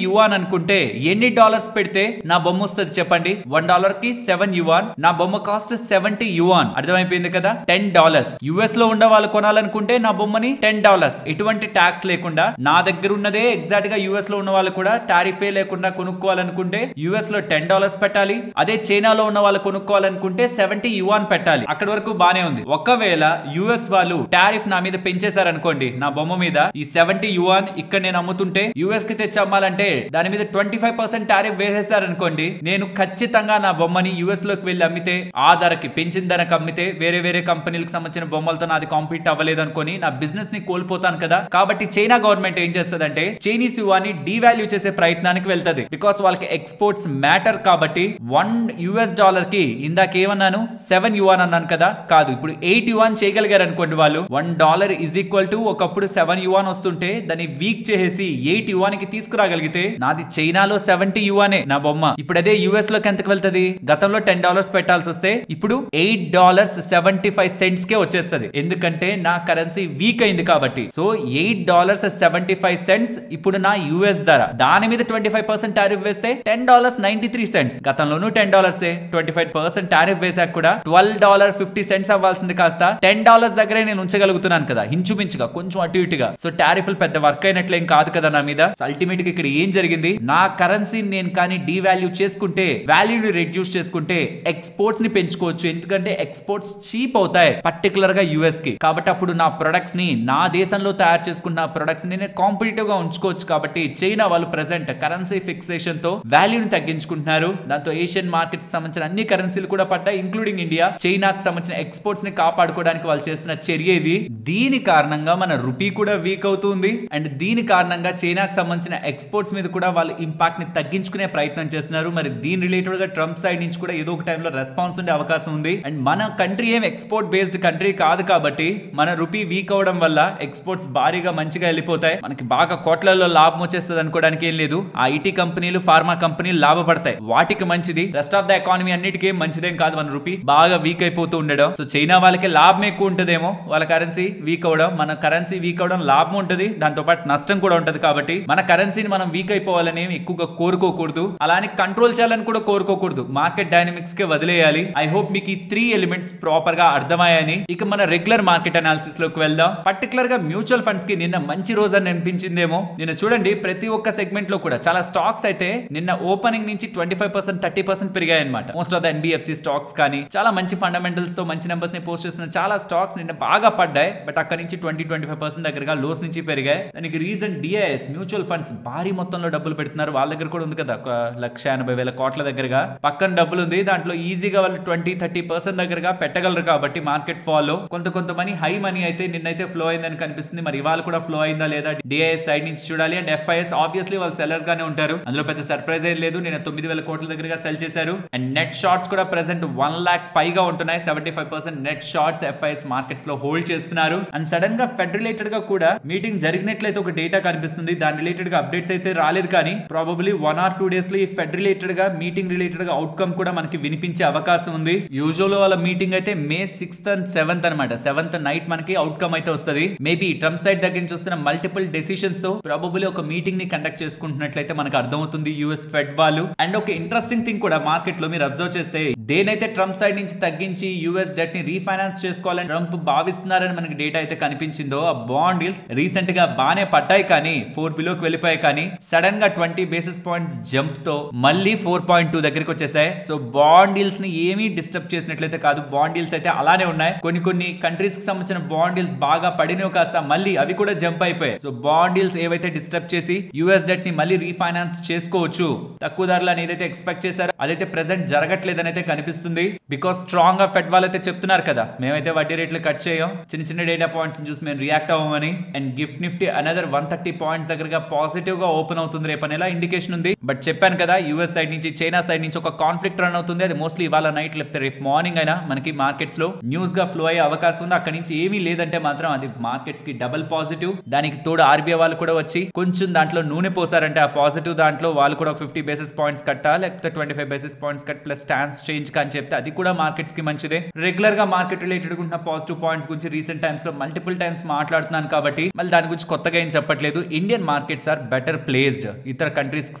యువాన్ అనుకుంటే ఎన్ని డాలర్స్ పెడితే నా బొమ్మ వస్తుంది చెప్పండి? $1 కి 7 యువాన్, నా బొమ్మ కాస్ట్ 70 యువాన్. అర్థమైపోయింది కదా? $10. యుఎస్ లో ఉండే వాళ్ళు కొనాలనుకుంటే నా బొమ్మని $10 ఎటువంటి ట్యాక్స్ లేకుండా నా దగ్గర ఉన్నదే ఎగ్జాక్ట్ గా యుఎస్ లో ఉన్న వాళ్ళు కూడా టారిఫే లేకుండా కొనుక్కోవాలనుకుంటే యుఎస్ లో $10 పెట్టాలి. అదే చైనాలో ఉన్న వాళ్ళు కొనుక్కోవాలనుకుంటే 70 యువాన్ పెట్టాలి. అక్కడ వరకు బానే ఉంది. ఒకవేళ యుఎస్ వాళ్ళు టారిఫ్ నా మీద పెంచేశారనుకోండి, నా బొమ్మ మీద ఈ 70 యువాన్ ఇక్కడ నేను అమ్ముతుంటే యుఎస్ కి తెచ్చి అమ్మాలంటే దాని మీద 25% టారిఫ్ వేసేసారనుకోండి, నేను ఖచ్చితంగా నా బొమ్మని యుఎస్ లోకి వెళ్ళి అమ్మితే ఆ ధరకి పెంచిన ధరకు అమ్మితే వేరే కంపెనీలకు సంబంధించిన బొమ్మలతో నాది కాంపీట్ అవ్వలేదు అనుకోని నా బిజినెస్ ని కోల్పోతాను కదా. కాబట్టి చైనా గవర్నమెంట్ ఏం చేస్తదంటే చైనీస్ యువాన్ని డీవాల్యూ చేసే ప్రయత్నానికి వెళ్తది. బికాస్ వాళ్ళకి ఎక్స్పోర్ట్స్ మ్యాటర్ కాబట్టి. $1 కి ఇందాక ఏమన్నాను 7 యువాన్ అన్నాను కదా, కాదు ఇప్పుడు 8 యువాన్ చేయగలిగారు అనుకోండి వాళ్ళు. $1 ఈజ్ ఈక్వల్ టు ఒకప్పుడు 7 యువాన్ వస్తుంటే దాన్ని వీక్ చేసి 8 యువాన్ కి తీసుకురాగలిగితే నాది చైనాలో 70 యువానే నా బొమ్మ. ఇప్పుడు అదే యుఎస్ లోకి ఎంతకు వెళ్తది? గతంలో $10 పెట్టాల్సి వస్తే ఇప్పుడు $8.75 కే వచ్చేస్తది. ఎందుకంటే నా కరెన్సీ వీక్ అయింది కాబట్టి. సో $8.75 ఇప్పుడు నా యుఎస్ ధర. దాని మీద 25% టారిఫ్ వేస్తే $10.93. గతంలోనూ $10 25% టారిఫ్ వేసాక కూడా $12.50 అవ్వాల్సింది కాస్త $10 దగ్గరే నేను ఉంచగలుగుతున్నాను కదా, ఇంచుమించుగా కొంచెం అటు ఇటుగా. సో టారిఫ్లు పెద్ద వర్క్ అయినట్లేం కాదు కదా నా మీద. అల్టిమేట్ గా ఇక్కడ ఏం జరిగింది? నా కరెన్సీని నేను కానీ డీవాల్యూ చేసుకుంటే, వాల్యూని రెడ్యూస్ చేసుకుంటే ఎక్స్పోర్ట్స్ ని పెంచుకోవచ్చు. ఎందుకంటే ఎక్స్పోర్ట్స్ చీప్ అవుతాయి పర్టికులర్ గా యుఎస్ కి. కాబట్టి అప్పుడు నా ప్రొడక్ట్స్ ని నా దేశంలో తయారు చేసుకున్న ప్రొడక్ట్స్ ని నేను కాంపిటేటివ్ గా ఉంచుకోవచ్చు. కాబట్టి చైనా వాళ్ళు ప్రెసెంట్ కరెన్సీ ఫిక్సేషన్ తో వాల్యూని తగ్గించుకుంటున్నారు. దాంతో ఏషియన్ మార్కెట్స్ సంబంధించిన అన్ని కరెన్సీలు కూడా పడ్డాయి, ఇంక్లూడింగ్ ఇండియా. చైనాకి సంబంధించిన ఎక్స్పోర్ట్స్ ని కాపాడుకోవడానికి వాళ్ళు చేస్తున్న చర్య ఇది. దీని కారణంగా మన రూపీ కూడా వీక్ అవుతుంది. అండ్ దీని కారణంగా చైనాకి సంబంధించిన ఎక్స్పోర్ట్స్ మీద కూడా వాళ్ళు ఇంపాక్ట్ ని తగ్గించుకునే ప్రయత్నం చేస్తున్నారు. మరి దీని రిలేటెడ్ గా ట్రంప్ సైడ్ నుంచి కూడా ఏదో ఒక టైంలో రెస్పాన్స్ ఉండే అవకాశం ఉంది. అండ్ మన కంట్రీ ఏం ఎక్స్పోర్ట్ బేస్డ్ కంట్రీ కాదు కాబట్టి మన రూపీ వీక్ అవడం వల్ల ఎక్స్పోర్ట్స్ భారీగా మంచిగా వెళ్ళిపోతాయి. మనకి బాగా కోట్లలో లాభం వచ్చేస్తుంది అనుకోవడానికి ఏం లేదు. ఆ ఐటీ కంపెనీలు, ఫార్మా కంపెనీలు లాభపడతాయి, వాటికి మంచిది. రెస్ట్ ఆఫ్ ద ఎకానమీ అన్నిటికీ మంచిదేం కాదు మన రూపీ బాగా వీక్ అయిపోతూ ఉండడం. సో చైనా వాళ్ళకి లాభం ఎక్కువ ఉంటదేమో వాళ్ళ కరెన్సీ వీక్ అవడం, మన కరెన్సీ వీక్ అవడం లాభం ఉంటది, దాంతో పాటు నష్టం కూడా ఉంటది. కాబట్టి మన కరెన్సీని మనం వీక్ అయిపోవాలని ఎక్కువగా కోరుకోకూడదు, అలానే కంట్రోల్ చేయాలని కూడా కోరుకోకూడదు. మార్కెట్ డైనమిక్స్ కే వదిలేయాలి. ఐ హోప్ మీకు ఈ 3 ఎలిమెంట్స్ ప్రాపర్ గా అర్థమయ్యాయని. ఇక మన రెగ్యులర్ మార్కెట్ అనాలిసిస్ లోకి వెళ్దాం. పర్టికులర్ గా మ్యూచువల్ ఫండ్స్ కి నిన్న మంచి రోజు అని అనిపించిందేమో. నిన్న చూడండి ప్రతి ఒక్క సెగ్మెంట్ లో కూడా చాలా స్టాక్స్ అయితే నిన్న ఓపెనింగ్ నుంచి 25% 30% పెరిగాయి అనమాట. Most of the NBFC stocks కానీ చాలా మంచి ఫండమెంటల్స్ తో మంచి నెంబర్స్ ని పోస్ట్ చేస్తున్న చాలా స్టాక్స్ నిన్న బాగా పడ్డాయి. బట్ అక్కడ నుంచి 20-25% దగ్గరగా లోస్ నుంచి పెరిగాయి. దానికి రీజన్ డిఐఎస్ మ్యూచువల్ ఫండ్స్ భారీ మొత్తంలో డబ్బులు పెడుతున్నారు. వాళ్ళ దగ్గర కూడా ఉంది కదా 1,80,000 కోట్ల దగ్గరగా పక్కన డబ్బులు ఉంది. దాంట్లో ఈజీగా వాళ్ళు 20-30% దగ్గరగా పెట్టగలరు. కాబట్టి మార్కెట్ ఫాలో కొంతమంది హై మనీ అయితే నిన్నైతే ఫ్లో అయిందని కనిపిస్తుంది. మరి ఇవాళ కూడా ఫ్లో అయిందా లేదా డిఐఎస్ సైడ్ నుంచి చూడాలి. అండ్ ఎఫ్ఐఎస్ ఆబ్వియస్లీ వాళ్ళు సెల్లర్స్ గానే ఉంటారు, అందులో పెద్ద సర్ప్రైజ్ ఏం లేదు. నిన్న 9,000 కోట్ల దగ్గరగా సెల్ చేశారు. అండ్ నెట్ షార్ట్స్ కూడా ప్రెసెంట్ 1 lakh పైగా ఉంటున్నాయి. 75% నెట్ షార్ట్స్ ఎఫ్ఐఎస్ మార్కెట్స్ లో హోల్డ్ చేస్తున్నారు. అండ్ సడన్ గా ఫెడ్ రిలేటెడ్ గా కూడా మీటింగ్ జరిగినట్లయితే ఒక డేటా కనిపిస్తుంది. దాని రిలేటెడ్ గా అప్డేట్స్ అయితే రాలేదు, కానీ ప్రాబబ్లీ 1 or 2 days లో ఈ ఫెడ్ రిలేటెడ్ గా మీటింగ్ రిలేటెడ్ గా అవుట్కమ్ కూడా మనకి వినిపించే అవకాశం ఉంది. యూజువల్ వాళ్ళ మీటింగ్ అయితే May 6th and 7th అనమాట. 7th నైట్ మనకి అవుట్కమ్ అయితే వస్తుంది. మేబీ ట్రంప్ సైడ్ దగ్గర నుంచి వస్తున్న మల్టిపుల్ డెసిషన్స్ తో ప్రాబబ్లీ ఒక మీటింగ్ ని కండక్ట్ చేసుకుంటున్నట్లయితే మనకు అర్థమవుతుంది యుఎస్ ఫెడ్ వాళ్ళు. అండ్ ఒక ఇంట్రెస్టింగ్ థింగ్ కూడా మార్కెట్ లో మీరు అబ్జర్వ్ చేస్తే దేనైతే ట్రంప్ సైడ్ నుంచి తగ్గించి యుఎస్ డెట్ ని రీఫైనాన్స్ చేసుకోవాలని ట్రంప్ భావిస్తున్నారని మనకి డేటా అయితే కనిపించిందో ఆ బాండ్ డీల్స్ రీసెంట్ గా బానే పడ్డాయి, కానీ 4 బిలోకి వెళ్ళిపోయాయి. కానీ సడన్ గా 20 basis points జంప్ తో మళ్ళీ 4.2 దగ్గరికి వచ్చేసాయి. సో బాండ్ డీల్స్ ని ఏమీ డిస్టర్బ్ చేసినట్లయితే కాదు, బాండ్ డీల్స్ అయితే అలానే ఉన్నాయి. కొన్ని కంట్రీస్ కి సంబంధించిన బాండ్ డీల్స్ బాగా పడినవి కాస్త మళ్ళీ అవి కూడా జంప్ అయిపోయాయి. సో బాండ్ డీల్స్ ఏవైతే డిస్టర్బ్ చేసి యుఎస్ డెట్ ని మళ్ళీ రీఫైనాన్స్ చేసుకోవచ్చు తక్కువ ధరలు అని ఏదైతే ఎక్స్పెక్ట్ చేశారో అదైతే ప్రెసెంట్ జరగట్లేదని అయితే కనిపిస్తుంది. బికాస్ స్ట్రాంగ్ గా ఫెడ్ వాళ్ళైతే చెప్తున్నారు కదా, మేమైతే వడ్డీ రేట్లు కట్ చేయం, చిన్న డేటా పాయింట్స్ చూసి మేము రియాక్ట్ అవ్వమని. And GIFT Nifty another 130 points దగ్గరగా పాజిటివ్ గా ఓపెన్ అవుతుంది రేపు అనేలా ఇండికేషన్ ఉంది. బట్ చెప్పాను కదా యూఎస్ సైడ్ నుంచి చైనా సైడ్ నుంచి ఒక కాన్ఫ్లిక్ట్ రన్ అవుతుంది. అది మోస్ట్లీ ఇవాళ నైట్ లేకపోతే రేపు మార్నింగ్ అయినా మనకి మార్కెట్స్ లో న్యూస్ గా ఫ్లో అయ్యే అవకాశం ఉంది. అక్కడి నుంచి ఏమీ లేదంటే మాత్రం అది మార్కెట్స్ కి డబుల్ పాజిటివ్. దానికి తోడు ఆర్బీఐ వాళ్ళు కూడా వచ్చి కొంచెం దాంట్లో నూనె పోసారంటే ఆ పాజిటివ్ దాంట్లో వాళ్ళు కూడా 50 బేసిస్ పాయింట్స్ కట్టా లేకపోతే 25 basis points cut plus stance change అని చెప్తే అది కూడా మార్కెట్స్ కి మంచిదే. రెగ్యులర్ గా మార్కెట్ రిలేటెడ్ ఉన్న పాజిటివ్ పాయింట్స్ గురించి రీసెంట్ టైమ్స్ లో మల్టిపుల్ టైమ్స్ మాట్లాడుతున్నాను కాబట్టి మళ్ళీ దాని గురించి కొత్తగా ఏం చెప్పట్లేదు. Indian markets are better placed ఇతర కంట్రీస్ కి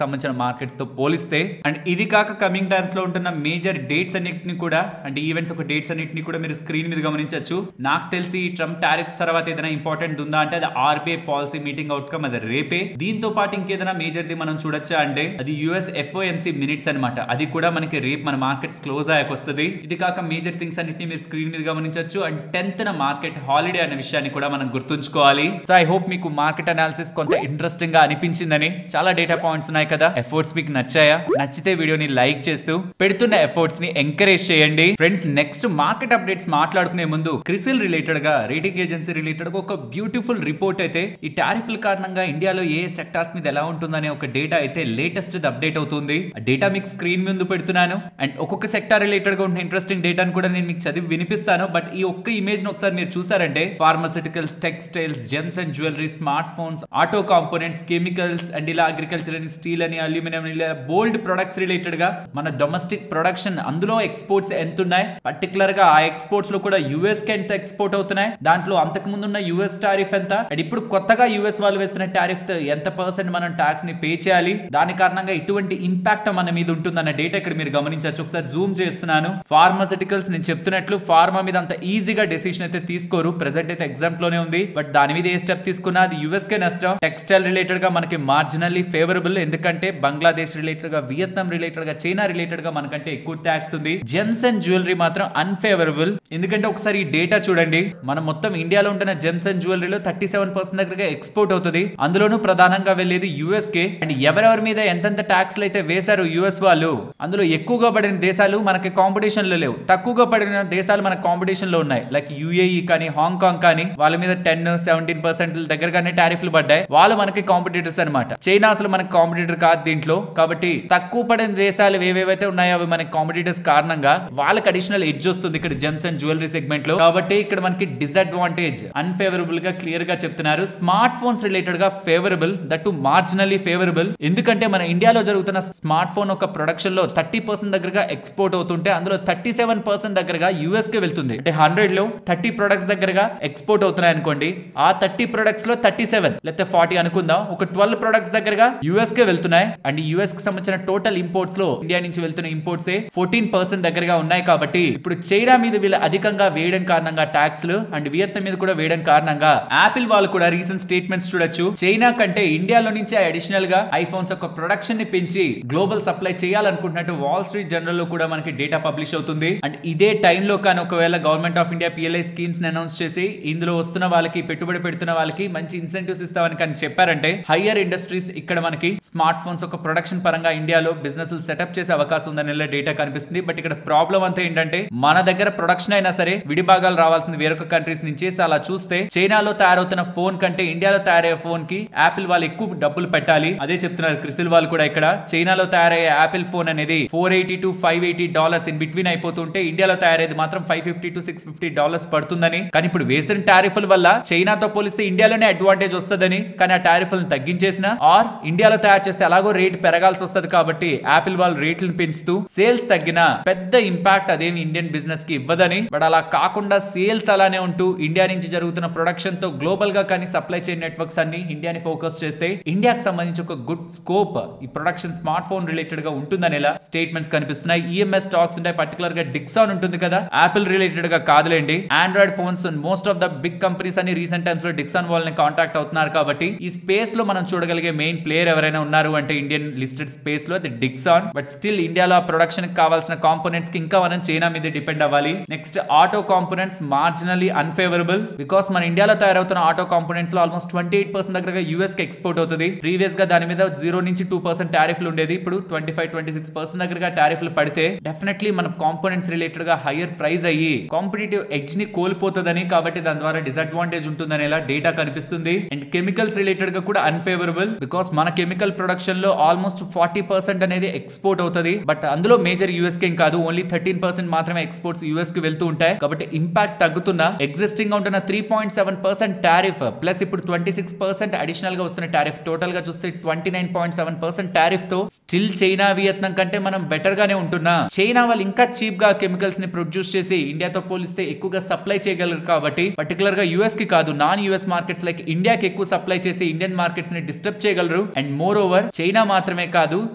సంబంధించిన మార్కెట్స్ తో పోలిస్తే. అండ్ ఇది కాక కమింగ్ టైమ్స్ లో ఉంటున్న మేజర్ డేట్స్ అన్నిటిని కూడా అంటే ఈవెంట్స్ ఒక డేట్స్ అన్నిటిని కూడా మీరు స్క్రీన్ మీద గమనించవచ్చు. నాకు తెలిసి ట్రంప్ టారిఫ్స్ తర్వాత ఏదైనా ఇంపార్టెంట్ ఉందా అంటే అది ఆర్బీఐ పాలసీ మీటింగ్ అవుట్కమ్ అది రేపే. దీంతో పాటు ఇంకేదైనా మేజర్ ది మనం చూడొచ్చా అంటే అది యుఎస్ ఎఫ్ఓఎంసీ మినిట్స్ అనమాట. అది కూడా మనకి రేపు మన మార్కెట్స్ క్లోజ్ అయ్యాక వస్తుంది. ఇది కాక మేజర్ థింగ్స్ అన్నిటిని మీరు స్క్రీన్ మీద గమనించవచ్చు. అండ్ 10th మార్కెట్ హాలిడే అనే విషయాన్ని కూడా మనం గుర్తుంచుకోవాలి. సో ఐ హోప్ మీకు మార్కెట్ అనాలిసిస్ కొంత ఇంట్రెస్టింగ్ గా అనిపించిందని. చాలా డేటా పాయింట్స్ ఉన్నాయి కదా, ఎఫర్ట్స్ మీకు నచ్చాయా? నచ్చితే వీడియోని లైక్ చేస్తూ పెడుతున్న ఎఫర్ట్స్ ని ఎంకరేజ్ చేయండి. ఫ్రెండ్స్ నెక్స్ట్ మార్కెట్ అప్డేట్స్ మాట్లాడుకునే ముందు క్రిసిల్ రిలేటెడ్ గా రేటింగ్ ఏజెన్సీ రిలేటెడ్ గా ఒక బ్యూటిఫుల్ రిపోర్ట్ అయితే ఈ టారిఫ్ల కారణంగా ఇండియాలో ఏ సెక్టార్స్ మీద ఎలా ఉంటుందనే ఒక డేటా అయితే లేటెస్ట్ అప్డేట్ అవుతుంది. ఆ డేటా మీకు స్క్రీన్ ముందు పెడుతున్నాను. అండ్ ఒక్కొక్క సెక్టార్ రిలేటెడ్ గా ఉన్న ఇంట్రెస్టింగ్ డేటాను కూడా నేను మీకు చదివి వినిపిస్తాను. బట్ ఈ ఒక్క ఇమేజ్ ను ఒకసారి మీరు చూసారంటే pharmaceuticals, textiles, gems and jewellery, smart phones, auto components, chemicals and ఇలా అగ్రికల్చర్ అని, స్టీల్ అని, అల్యూమినియం ఇలా బోల్డ్ ప్రొడక్ట్స్ రిలేటెడ్ గా మన డొమెస్టిక్ ప్రొడక్షన్ అందులో ఎక్స్పోర్ట్స్ ఎంత ఉన్నాయి, పర్టికులర్ గా ఆ ఎక్స్పోర్ట్స్ లో కూడా యుఎస్ కి ఎంత ఎక్స్పోర్ట్ అవుతున్నాయి, దాంట్లో అంతకు ముందు ఉన్న యుఎస్ టారిఫ్ ఎంత, అండ్ ఇప్పుడు కొత్తగా యుఎస్ వాళ్ళు వేస్తున్న టారిఫ్ ఎంత % మనం ట్యాక్స్ ని పే చేయాలి, దాని కారణంగా ఇటువంటి ఇంపాక్ట్ మన మీద ఉంటుందన్న డేటా ఇక్కడ మీరు గమనించవచ్చు. ఒకసారి జూమ్ చేస్తున్నాను. ఫార్మాసిటికల్స్ నేను చెప్తున్నట్లు ఫార్మా మీద అంత ఈజీగా డెసిషన్ అయితే తీసుకోరు. ప్రెసెంట్ అయితే ఎగ్జామ్ లోనే ఉంది. బట్ దాని మీద ఏ స్టెప్ తీసుకున్నా అది యుఎస్ కే నష్టం. టెక్స్టైల్ రిలేటెడ్ గా మనకి మార్జినల్లీ ఫేవరబుల్, ఎందుకంటే బంగ్లాదేశ్ రిలేటెడ్ గా, వియత్నాం రిలేటెడ్ గా, చైనా రిలేటెడ్ గా మనకంటే ఎక్కువ ట్యాక్స్ ఉంది. జెమ్స్ అండ్ జ్యువెలరీ మాత్రం అన్ఫేవరబుల్, ఎందుకంటే ఒకసారి ఈ డేటా చూడండి. మనం మొత్తం ఇండియాలో ఉంటున్న జెమ్స్ అండ్ జ్యువెలరీలో 37% దగ్గరగా ఎక్స్పోర్ట్ అవుతుంది. అందులోనూ ప్రధానంగా వెళ్ళేది యుఎస్ కే. అండ్ ఎవరెవరి మీద ఎంతెంత ట్యాక్స్లు అయితే వేశారు యుఎస్ వాళ్ళు, అందులో ఎక్కువగా పడిన దేశాలు మనకి కాంపిటీషన్ లో లేవు, తక్కువగా పడిన దేశాలు మన కాంపిటీషన్ లో ఉన్నాయి. లైక్ యుఏఈ కానీ, హాంకాంగ్ కానీ, వాళ్ళ మీద 10-17% దగ్గరగానే టారిఫ్లు పడ్డాయి. వాళ్ళు మనకి కాంపిటీటర్స్ అనమాట. చైనా అసలు మనకి కాంపిటీటర్ కాదు దీంట్లో. కాబట్టి తక్కువ పడిన దేశాలు ఏవేవైతే ఉన్నాయో అవి మనకి కాంపిటీటర్స్ కారణంగా వాళ్ళకి అడిషనల్ ఎడ్జ్ వస్తుంది ఇక్కడ జెమ్స్ అండ్ జ్యువెలరీ సెగ్మెంట్ లో. కాబట్టి ఇక్కడ మనకి డిసడ్వాంటేజ్ అన్ఫేవరబుల్ గా క్లియర్ గా చెప్తున్నారు. స్మార్ట్ ఫోన్స్ రిలేటెడ్ గా ఫేవరబుల్, దట్ మార్జినల్లీ ఫేవరబుల్, ఎందుకంటే మన ఇండియాలో జరుగుతున్న స్మార్ట్ ఫోన్ ఒక ప్రొడక్షన్ లో 30% దగ్గరగా ఎక్స్పోర్ట్ అవుతుంటే అందులో 37% దగ్గరగా యుఎస్ కి వెళ్తుంది. అంటే 100 లో 30 ప్రొడక్ట్స్ దగ్గరగా ఎక్స్పోర్ట్ అవుతున్నాయి అనుకోండి, ఆ 30 ప్రొడక్ట్స్ లో 37 లేకపోతే 40 అనుకుందాం, ఒక 12 ప్రొడక్ట్స్ దగ్గరగా యుఎస్ కే వెళ్తున్నాయి. అండ్ యుఎస్ కి సంబంధించిన టోటల్ ఇంపోర్ట్స్ లో ఇండియా నుంచి వెళ్తున్న ఇంపోర్ట్స్ 14% దగ్గరగా ఉన్నాయి. కాబట్టి ఇప్పుడు చైనా మీద వీళ్ళు అధికంగా వేయడం కారణంగా ట్యాక్స్లు, అండ్ వియత్నాం మీద కూడా వేయడం కారణంగా యాపిల్ వాళ్ళు కూడా రీసెంట్ స్టేట్మెంట్స్ చూడొచ్చు. చైనా కంటే ఇండియాలో నుంచి అడిషనల్ గా ఐఫోన్స్ యొక్క ప్రొడక్షన్ ని పెంచి గ్లోబల్ సప్లై చేయాలనుకుంటున్నట్టు వాల్ స్ట్రీట్ జర్నల్ లో కూడా మనకి డేటా పబ్లిష్ అవుతుంది. అండ్ ఇదే టైంలో కానీ ఒకవేళ government of India PLI schemes ని అనౌన్స్ చేసి ఇందులో వస్తున్న వాళ్ళకి, పెట్టుబడి పెడుతున్న వాళ్ళకి మంచి ఇన్సెంటివ్స్ ఇస్తామని కానీ చెప్పారంటే హయ్యర్ ఇండస్ట్రీస్ ఇక్కడ మనకి స్మార్ట్ ఫోన్స్ ఒక ప్రొడక్షన్ పరంగా ఇండియాలో బిజినెస్ సెటప్ చేసే అవకాశం ఉందని డేటా కనిపిస్తుంది. బట్ ఇక్కడ ప్రాబ్లం అంతా ఏంటంటే మన దగ్గర ప్రొడక్షన్ అయినా సరే విడి భాగాలు రావాల్సింది వేరొక కంట్రీస్ నుంచి. అలా చూస్తే చైనాలో తయారవుతున్న ఫోన్ కంటే ఇండియాలో తయారయ్యే ఫోన్ కి యాపిల్ వాళ్ళు ఎక్కువ డబ్బులు పెట్టాలి. అదే చెప్తున్నారు క్రిసిల్ వాళ్ళు కూడా. ఇక్కడ చైనాలో తయారయ్యే యాపిల్ ఫోన్ అనేది $480 to $580 ఇన్ బిట్వీన్ అయిపోతుంటే ఇండియాలో తయారయ్యేది మాత్రం $550 to $650 పడుతుందని. కానీ ఇప్పుడు వేసిన టారిఫ్ల వల్ల చైనాతో పోలిస్తే ఇండియాలోనే అడ్వాంటేజ్ వస్తుందని, కానీ ఆ టారిఫ్లను తగ్గించేసిన ఆర్ ఇండియాలో తయారు చేస్తే అలాగో రేట్ పెరగాల్సి వస్తుంది. కాబట్టి యాపిల్ వాళ్ళు రేట్లను పెంచుతూ సేల్స్ తగ్గిన పెద్ద ఇంపాక్ట్ అదేమి ఇండియన్ బిజినెస్ కి ఇవ్వదని. బట్ అలా కాకుండా సేల్స్ అలానే ఉంటూ ఇండియా నుంచి జరుగుతున్న ప్రొడక్షన్ తో గ్లోబల్ గా కానీ సప్లై చైన్ నెట్వర్క్స్ అన్ని ఇండియాని ఫోకస్ చేస్తే ఇండియాకి సంబంధించి ఒక గుడ్ స్కోప్ ఈ ప్రొడక్షన్ స్మార్ట్ ఫోన్ రిలేటెడ్ గా ఉంటుందనేలా స్టేట్మెంట్స్ కనిపిస్తున్నాయి. ఈఎంఎస్ స్టాక్స్ ఉంటాయి, పర్టికులర్ గా డిక్సాన్ ఉంటుంది కదా, యాపిల్ రిలేటెడ్ గా కాదులేండి. Android phones most of the big companies అని రీసెంట్ టైమ్స్ లో డిక్సాన్ వాళ్ళని కాంటాక్ట్ అవుతున్నారు. కాబట్టి ఈ స్పేస్ లో మనం చూడగలిగే మెయిన్ ప్లేయర్ ఎవరైనా ఉన్నారు అంటే ఇండియన్ లిస్టెడ్ స్పేస్ లో అది డిక్సాన్. బట్ స్టిల్ ఇండియాలో ప్రొడక్షన్ కి కావాల్సిన కాంపోనెంట్స్ కి ఇంకా మనం చైనా మీద డిపెండ్ అవ్వాలి. Next auto components marginally unfavourable, because మన ఇండియాలో తయారవుతున్న ఆటో కాంపోనెంట్స్ లో ఆల్మోస్ట్ 28% దగ్గరగా యూఎస్ కి ఎక్స్పోర్ట్ అవుతుంది. ప్రీవియస్ గా దాని మీద 0 నుంచి 2% టారిఫ్లు ఉండేది. ఇప్పుడు 25-26% దగ్గరగా టారిఫ్లు పడితే డెఫినెట్లీ మన కాంపోనెంట్స్ రిలేటెడ్ గా హైయర్ ప్రైస్ అయ్యి కాంపిటేటివ్ ఎడ్జ్ ని కోల్పోతుందని, కాబట్టి దాని ద్వారా డిసడ్వాంటేజ్ ఉంటుందనేలా డేటా కనిపిస్తుంది. అండ్ కెమికల్స్ రిలేటెడ్ గా కూడా అన్ఫేవరబుల్, బికాస్ మన కెమికల్ ప్రొడక్షన్ లో ఆల్మోస్ట్ 40% అనేది ఎక్స్పోర్ట్ అవుతుంది. బట్ అందులో మేజర్ యూఎస్ కి కాదు, ఓన్లీ 13% మాత్రమే ఎక్స్పోర్ట్స్ యూఎస్ కి వెళ్తూ ఉంటాయి. కాబట్టి ఇంపాక్ట్ తగ్గుతున్నా ఎగ్జిస్టింగ్ గా ఉంటున్న 3.7% టారిఫ్ ప్లస్ ఇప్పుడు 26% అడిషనల్ గా వస్తున్న టారిఫ్, టోటల్ గా చూస్తే 29.7% టారిఫ్ తో స్టిల్ చైనా వియత్నాం కంటే మనం బెటర్ గానే ఉంటున్నా. చైనా వాళ్ళు ఇంకా చీప్ గా కెమికల్స్ ని ప్రొడ్యూస్ చేసి ఇండియాతో పోలిస్తే ఎక్కువగా సప్లై చేయగలరు. కాబట్టి పర్టికులర్ గా యూఎస్ కి కాదు, నాన్ యూఎస్ మార్కెట్స్ లైక్ ఇండియాకి ఎక్కువ సప్లై చేసి ఇండియన్ మార్కెట్స్ ని డిస్టర్బ్ చేయగలరు. అండ్ మోర్ ఓవర్ చైనా మాత్రమే కాదు,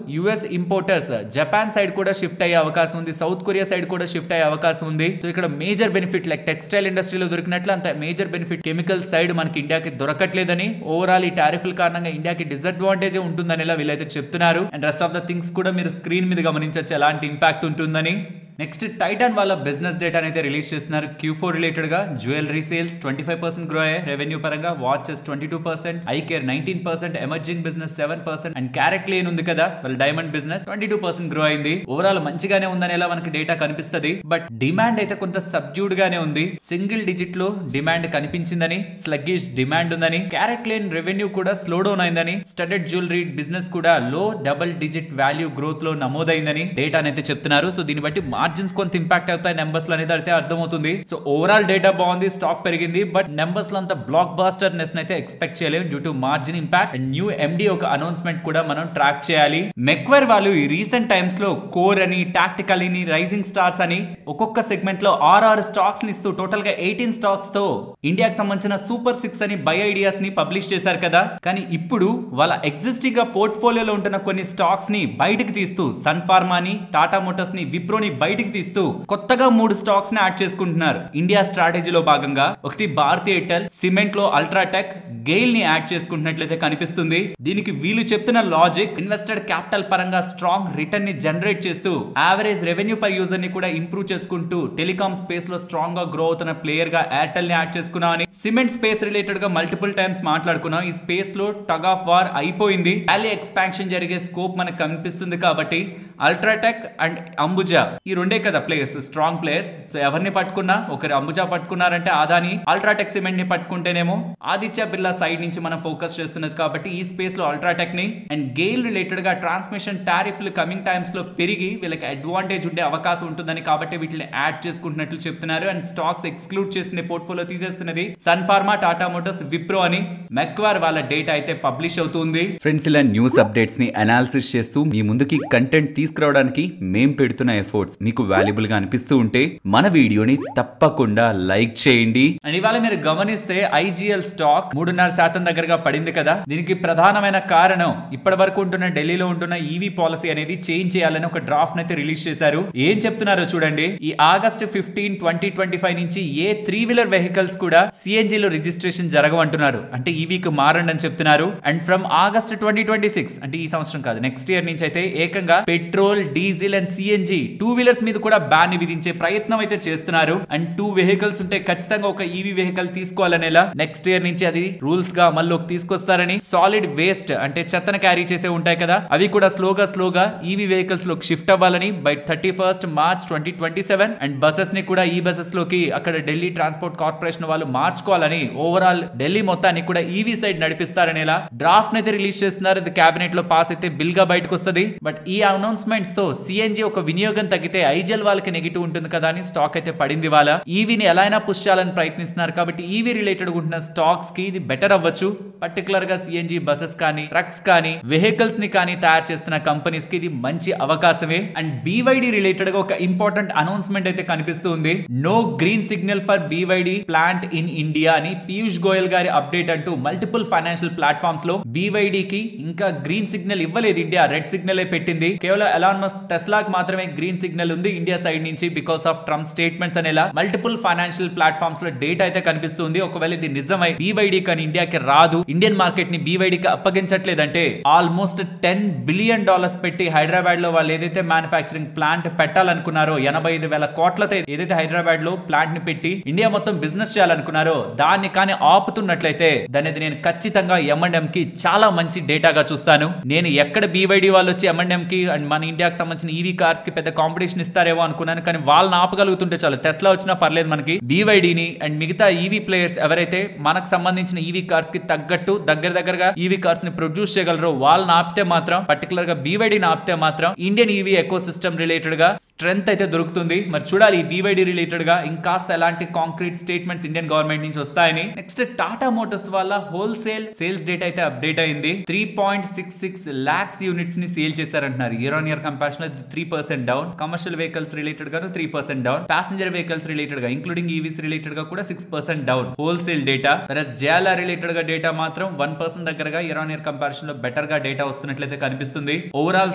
యుఎస్ ఇంపోర్టర్స్ జపాన్ సైడ్ కూడా షిఫ్ట్ అయ్యే అవకాశం ఉంది, సౌత్ కొరియా సైడ్ కూడా షిఫ్ట్ అయ్యే అవకాశం ఉంది. సో ఇక్కడ మేజర్ బెనిఫిట్ లైక్ టెక్స్టైల్ ఇండస్ట్రీలో దొరికినట్లు అంత మేజర్ బెనిఫిట్ కెమికల్ సైడ్ మనకి ఇండియాకి దొరకట్లేదని, ఓవరాల్ ఈ టారిఫ్ల కారణంగా ఇండియాకి డిసడ్వాంటేజ్ ఉంటుందని వీళ్ళైతే చెప్తున్నారు. And rest of the things కూడా మీరు స్క్రీన్ మీద గమనించవచ్చు ఎలాంటి ఇంపాక్ట్ ఉంటుందని. నెక్స్ట్ టైటాన్ వాళ్ళ బిజినెస్ డేటా అయితే రిలీజ్ చేస్తున్నారు. Q4 రిలేటెడ్ గా జ్యువెలరీ సేల్స్ 25% గ్రో అయ్యాయి రెవెన్యూ పరంగా, watches 22%, I care 19%, emerging business 7% and carrot lane ఉంది కదా వాళ్ళ డైమండ్ బిజినెస్ 22% గ్రో అయింది. ఓవరాల్ మంచిగానే ఉందని ఎలా మనకి డేటా కనిపిస్తుంది. బట్ డిమాండ్ అయితే కొంత సబ్డ్యూడ్ గానే ఉంది. సింగిల్ డిజిట్ లో డిమాండ్ కనిపించిందని, స్లగ్గిష్ డిమాండ్ ఉందని, క్యారెట్ లేన్ రెవెన్యూ కూడా స్లో డౌన్ అయిందని, స్టడెడ్ జ్యువెలరీ బిజినెస్ కూడా లో డబుల్ డిజిట్ వాల్యూ గ్రోత్ లో నమోదైందని డేటా అయితే చెప్తున్నారు. సో దీన్ని బట్టి మార్జిన్స్ కొంత ఇంపాక్ట్ అవుతాయి నెంబర్స్ లో అనేది అయితే అర్థమవుతుంది. సో ఓవరాల్ డేటా బాగుంది, స్టాక్ పెరిగింది. బట్ నెంబర్స్ లో అంత బ్లాక్ బాస్టర్ నెస్ అయితే ఎక్స్పెక్ట్ చేయలేము due to margin impact. And new ఎండి ఒక అనౌన్స్మెంట్ కూడా మనం ట్రాక్ చేయాలి. మెక్వైర్ వాళ్ళు ఈ రీసెంట్ టైమ్స్ లో కోర్ అని, టాక్టికల్ అని, రైజింగ్ స్టార్స్ అని ఒక్కొక్క సెగ్మెంట్ లో 6 స్టాక్స్ ని ఇస్తూ టోటల్ గా 18 స్టాక్స్ తో ఇండియాకి సంబంధించిన సూపర్ 6 అని బై ఐడియాస్ ని పబ్లిష్ చేశారు కదా. కానీ ఇప్పుడు వాళ్ళ ఎగ్జిస్టింగ్ గా పోర్ట్ఫోలియోలో ఉంటున్న కొన్ని స్టాక్స్ ని బయటకు తీస్తూ సన్ ఫార్మాని, టాటా మోటార్స్ ని, విప్రోని బయటికి తీస్తూ కొత్తగా 3 స్టాక్స్ ని యాడ్ చేసుకుంటున్నారు. ఇండియా స్ట్రాటజీలో భాగంగా ఒకటి భారతీ ఎయిర్టెల్, సిమెంట్ లో అల్ట్రాటెక్, గెయిల్ ని యాడ్ చేసుకుంటున్నట్లయితే కనిపిస్తుంది. దీనికి వీళ్ళు చెప్తున్న లాజిక్ ఇన్వెస్టెడ్ క్యాపిటల్ పరంగా స్ట్రాంగ్ రిటర్న్ ని జనరేట్ చేస్తూ యావరేజ్ రెవెన్యూ పర్ యూజర్ ని కూడా ఇంప్రూవ్ చేసుకుంటూ టెలికాం స్పేస్ లో స్ట్రాంగ్ గా గ్రో అవుతున్న ప్లేయర్ గా ఎయిర్టెల్ ని యాడ్ చేసుకున్నామని, సిమెంట్ స్పేస్ రిలేటెడ్ గా మల్టిపుల్ టైమ్స్ మాట్లాడుకున్నాం. ఈ స్పేస్ లో టగ్ ఆఫ్ వార్ అయిపోయింది, వ్యాలీ ఎక్స్పాన్షన్ జరిగే స్కోప్ మనకు కనిపిస్తుంది. కాబట్టి అల్ట్రాటెక్ అండ్ అంబుజా ఈ రెండే కదా ప్లేయర్స్, స్ట్రాంగ్ ప్లేయర్స్. సో ఎవరిని పట్టుకున్నా, ఒకరు అంబుజా పట్టుకున్నారంటే ఆదాని, అల్ట్రాటెక్ సిమెంట్ ని పట్టుకుంటేనేమో ఆదిత్య బిర్లా సైడ్ నుంచి మనం ఫోకస్ చేస్తున్నది. కాబట్టి ఈ స్పేస్ లో అల్ట్రాటెక్ ని అండ్ గెయిల్ రిలేటెడ్ గా ట్రాన్స్మిషన్ టారిఫ్లు కమింగ్ టైమ్స్ లో పెరిగి వీళ్ళకి అడ్వాంటేజ్ ఉండే అవకాశం ఉంటుందని, కాబట్టి వీటిని యాడ్ చేసుకుంటున్నట్లు చెప్తున్నారు. అండ్ స్టాక్స్ ఎక్స్క్లూడ్ చేసింది, పోర్ట్ఫోలియో తీసేస్తున్నది సన్ ఫార్మా, టాటా మోటార్స్, విప్రో అని మెక్వార్ వాళ్ళ డేటా అయితే పబ్లిష్ అవుతుంది. ఫ్రెండ్స్, ఇలా న్యూస్ అప్డేట్స్ ని అనాలిసిస్ చేస్తూ మీ ముందుకి కంటెంట్ తీసుకురావడానికి మేం పెడుతున్న ఎఫర్ట్స్ మీకు వాల్యుబుల్ గా అనిపిస్తూ ఉంటే మన వీడియోని తప్పకుండా లైక్ చేయండి. అండ్ ఇవాళ మీరు గమనిస్తే ఐజీఎల్ స్టాక్ 3.5% దగ్గరగా పడింది కదా. దీనికి ప్రధానమైన కారణం ఇప్పటి వరకు ఉంటున్న ఢిల్లీలో ఉంటున్న ఈవీ పాలసీ అనేది చేంజ్ చేయాలని ఒక డ్రాఫ్ట్ అయితే రిలీజ్ చేశారు. ఏం చెప్తున్నారో చూడండి. ఈ ఆగస్ట్ 15, 2025 నుంచి ఏ 3 వీలర్ వెహికల్స్ కూడా సిఎన్జి లో రిజిస్ట్రేషన్ జరగవంటున్నారు. అంటే ఈవీకి మారండి అని చెప్తున్నారు. అండ్ ఫ్రమ్ ఆగస్ట్ 2026 అంటే ఈ సంవత్సరం కాదు, నెక్స్ట్ ఇయర్ నుంచి అయితే ఏకంగా petrol, diesel and CNG 2 wheelers మీద కూడా బ్యాన్ విధించే ప్రయత్నం అయితే చేస్తున్నారు. అండ్ 2 వెహికల్స్ ఉంటే ఖచ్చితంగా ఒక ఈవీ వెహికల్ తీసుకోవాలనేలా నెక్స్ట్ ఇయర్ నుంచి అది రూల్స్ గా మళ్ళీ తీసుకొస్తారని, సాలిడ్ వేస్ట్ అంటే చెత్తను క్యారీ చేసే ఉంటాయి కదా, అవి కూడా స్లోగా ఈవీ వెహికల్స్ లోకి షిఫ్ట్ అవ్వాలని బై 31 మార్చ్ 2027. అండ్ బసెస్ ని కూడా ఈ బసెస్ లోకి అక్కడ ఢిల్లీ ట్రాన్స్పోర్ట్ కార్పొరేషన్ వాళ్ళు మార్చుకోవాలని, ఓవరాల్ ఢిల్లీ మొత్తాన్ని కూడా ఈవీ సైడ్ నడిపిస్తారనేలా డ్రాఫ్ట్ అయితే రిలీజ్ చేస్తున్నారు. ఇది కేబినెట్ లో పాస్ అయితే బిల్ గా బయటకు వస్తుంది. బట్ ఈ అనౌన్స్మెంట్స్ తో సిఎన్జి ఒక వినియోగం తగ్గితే ఐజీఎల్ వాళ్ళకి నెగిటివ్ ఉంటుంది కదా అని స్టాక్ అయితే పడింది. వాళ్ళ ఈవీని ఎలా అయినా పుష్ చేయాలని ప్రయత్నిస్తున్నారు. కాబట్టి ఈవీ రిలేటెడ్ ఉంటున్న స్టాక్స్ కి ఇది బెటర్ అవ్వచ్చు. పర్టికులర్ గా సిఎన్జి బసెస్ కానీ, ట్రక్స్ కానీ, వెహికల్స్ ని కానీ తయారు చేస్తున్న కంపెనీస్ కి ఇది మంచి అవకాశమే. అండ్ BYD రిలేటెడ్ గా ఒక ఇంపార్టెంట్ అనౌన్స్మెంట్ అయితే కనిపిస్తుంది. No green signal for BYD plant in India అని పీయూష్ గోయల్ గారి అప్డేట్ అంటూ మల్టిపుల్ ఫైనాన్షియల్ ప్లాట్ఫామ్స్ లో BYD కి ఇంకా గ్రీన్ సిగ్నల్ ఇవ్వలేదు ఇండియా, రెడ్ సిగ్నల్ పెట్టింది. కేవలం ఎలాన్ మస్క్ టెస్లాకి మాత్రమే గ్రీన్ సిగ్నల్ ఉంది ఇండియా సైడ్ నుంచి బికాస్ ఆఫ్ ట్రంప్ స్టేట్మెంట్స్ అనేలా మల్టిపుల్ ఫైనాన్షియల్ ప్లాట్ఫామ్స్ లో డేటా అయితే కనిపిస్తుంది. ఒకవేళ ఇది నిజమై BYD కానీ ఇండియాకి రాదు, ఇండియన్ మార్కెట్ ని BYD కి అప్పగించట్లేదంటే ఆల్మోస్ట్ $10 బిలియన్ పెట్టి హైదరాబాద్ లో వాళ్ళు ఏదైతే మ్యానుఫాక్చరింగ్ ప్లాంట్ పెట్టాలనుకున్నారో 85,000 కోట్లతో ఏదైతే హైదరాబాద్ లో ప్లాంట్ ని పెట్టి ఇండియా మొత్తం బిజినెస్ చేయాలనుకున్నారో దాన్ని కానీ ఆపుతున్నట్లయితే దాన్ని నేను ఖచ్చితంగా M&M కి చాలా మంచి డేటాగా చూస్తాను. నేను ఎక్కడ BYD వాళ్ళు వచ్చి M&M కి అండ్ మన ఇండియాకి సంబంధించిన ఈవీ కార్స్ కి పెద్ద కాంపిటీషన్ ప్రశ్నిస్తారేమో అనుకున్నాను, కానీ వాళ్ళని ఆపగలుగుతుంటే చాలు. టెస్లా వచ్చినా పర్లేదు మనకి. BYDని అండ్ మిగతా ఈవీ ప్లేయర్స్ ఎవరైతే మనకు సంబంధించిన ఈవీ కార్స్ కి తగ్గట్టు దగ్గరగా ఈవీ కార్స్ ని ప్రొడ్యూస్ చేయగలరో వాళ్ళని ఆపితే మాత్రం, పర్టికులర్ గా BYDని ఆపితే మాత్రం Indian EV eco system related గా స్ట్రెంత్ అయితే దొరుకుతుంది. మరి చూడాలి ఈ BYD రిలేటెడ్ గా ఇంకాస్త ఎలాంటి కాంక్రీట్ స్టేట్మెంట్స్ ఇండియన్ గవర్నమెంట్ నుంచి వస్తాయని. నెక్స్ట్ టాటా మోటార్స్ వాళ్ళ హోల్సేల్ సేల్స్ డేటా అయితే అప్డేట్ అయింది. 3.66 lakhs యూనిట్స్ ని సేల్ చేశారంటున్నారు. ఇయర్ ఆన్ ఇయర్ కంపారిజన్ లో 3% డౌన్. కమర్షియల్ వెహికల్స్ రిలేటెడ్ గా 3% డౌన్. ప్యాసింజర్ వెహికల్స్ రిలేటెడ్ గా ఇంక్లూడింగ్ ఈవీస్ రిలేటెడ్ గా కూడా 6% down wholesale data. JLR related గా డేటా మాత్రం 1% దగ్గరగా ఇయర్ ఆన్ ఇయర్ కంపారిజన్ లో బెటర్ గా డేటా వస్తున్నట్లయితే కనిపిస్తుంది. ఓవరాల్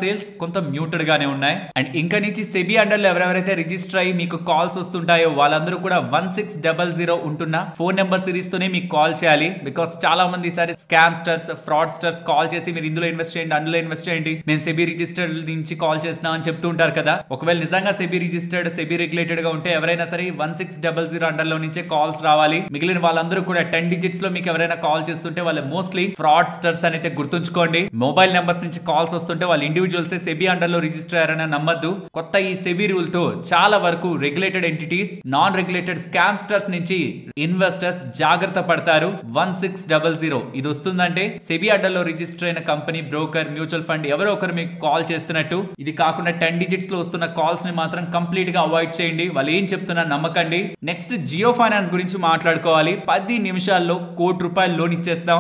సేల్స్ కొంత మ్యూటెడ్ గానే ఉన్నాయి. అండ్ ఇంకా నుంచి సెబీ అండర్లో ఎవరెవరైతే రిజిస్టర్ అయ్యి మీకు కాల్స్ వస్తుంటాయో వాళ్ళందరూ కూడా 1600 ఉంటున్న ఫోన్ నెంబర్ సిరీస్ తోనే మీకు కాల్ చేయాలి. బికాస్ చాలా మంది ఈసారి స్కామ్స్టర్స్, ఫ్రాడ్స్టర్స్ కాల్ చేసి మీరు ఇందులో ఇన్వెస్ట్ చేయండి, అందులో ఇన్వెస్ట్ చేయండి, మేము సెబీ రిజిస్టర్డ్ నుంచి కాల్ చేస్తున్నాం అని చెప్తూ ఉంటారు కదా. ఒకవేళ నిజంగా సెబీ రిజిస్టర్డ్, సెబీ రెగ్యులేటెడ్ గా ఉంటే ఎవరైనా సరే 1600 అండర్లో నుంచే కాల్స్ రావాలి. మిగిలిన వాళ్ళందరూ కూడా 10 digits లో మీకు ఎవరైనా కాల్ చేస్తుంటే వాళ్ళు మోస్ట్లీ ఫ్రాడ్స్టర్స్ అని అయితే గుర్తుంచుకోండి. మొబైల్ నెంబర్స్ నుంచి కాల్స్ వస్తుంటే వాళ్ళు ఇండివిజువల్స్ సెబీ అండర్లో రిజిస్టర్ అయ్యారని నమ్మద్దు. కొత్త ఈ సెబీ రూల్ తో చాలా వరకు regulated entities, non regulated scamsters నుంచి ఇన్వెస్టర్స్ జాగ్రత్త పడతారు. 1600 ఇది వస్తుందంటే సెబీ అండర్లో రిజిస్టర్ అయిన కంపెనీ, బ్రోకర్, మ్యూచువల్ ఫండ్ ఎవరో ఒకరు మీకు కాల్ చేస్తున్నట్టు. ఇది కాకుండా 10 digits లో వస్తున్న కాల్స్ ని మాత్రం కంప్లీట్ గా అవాయిడ్ చేయండి. వాళ్ళు ఏం చెప్తున్నా నమ్మకండి. నెక్స్ట్ జియో ఫైనాన్స్ గురించి మాట్లాడుకోవాలి. 10 నిమిషాల్లో ₹1 కోటి లోన్ ఇచ్చేస్తాం.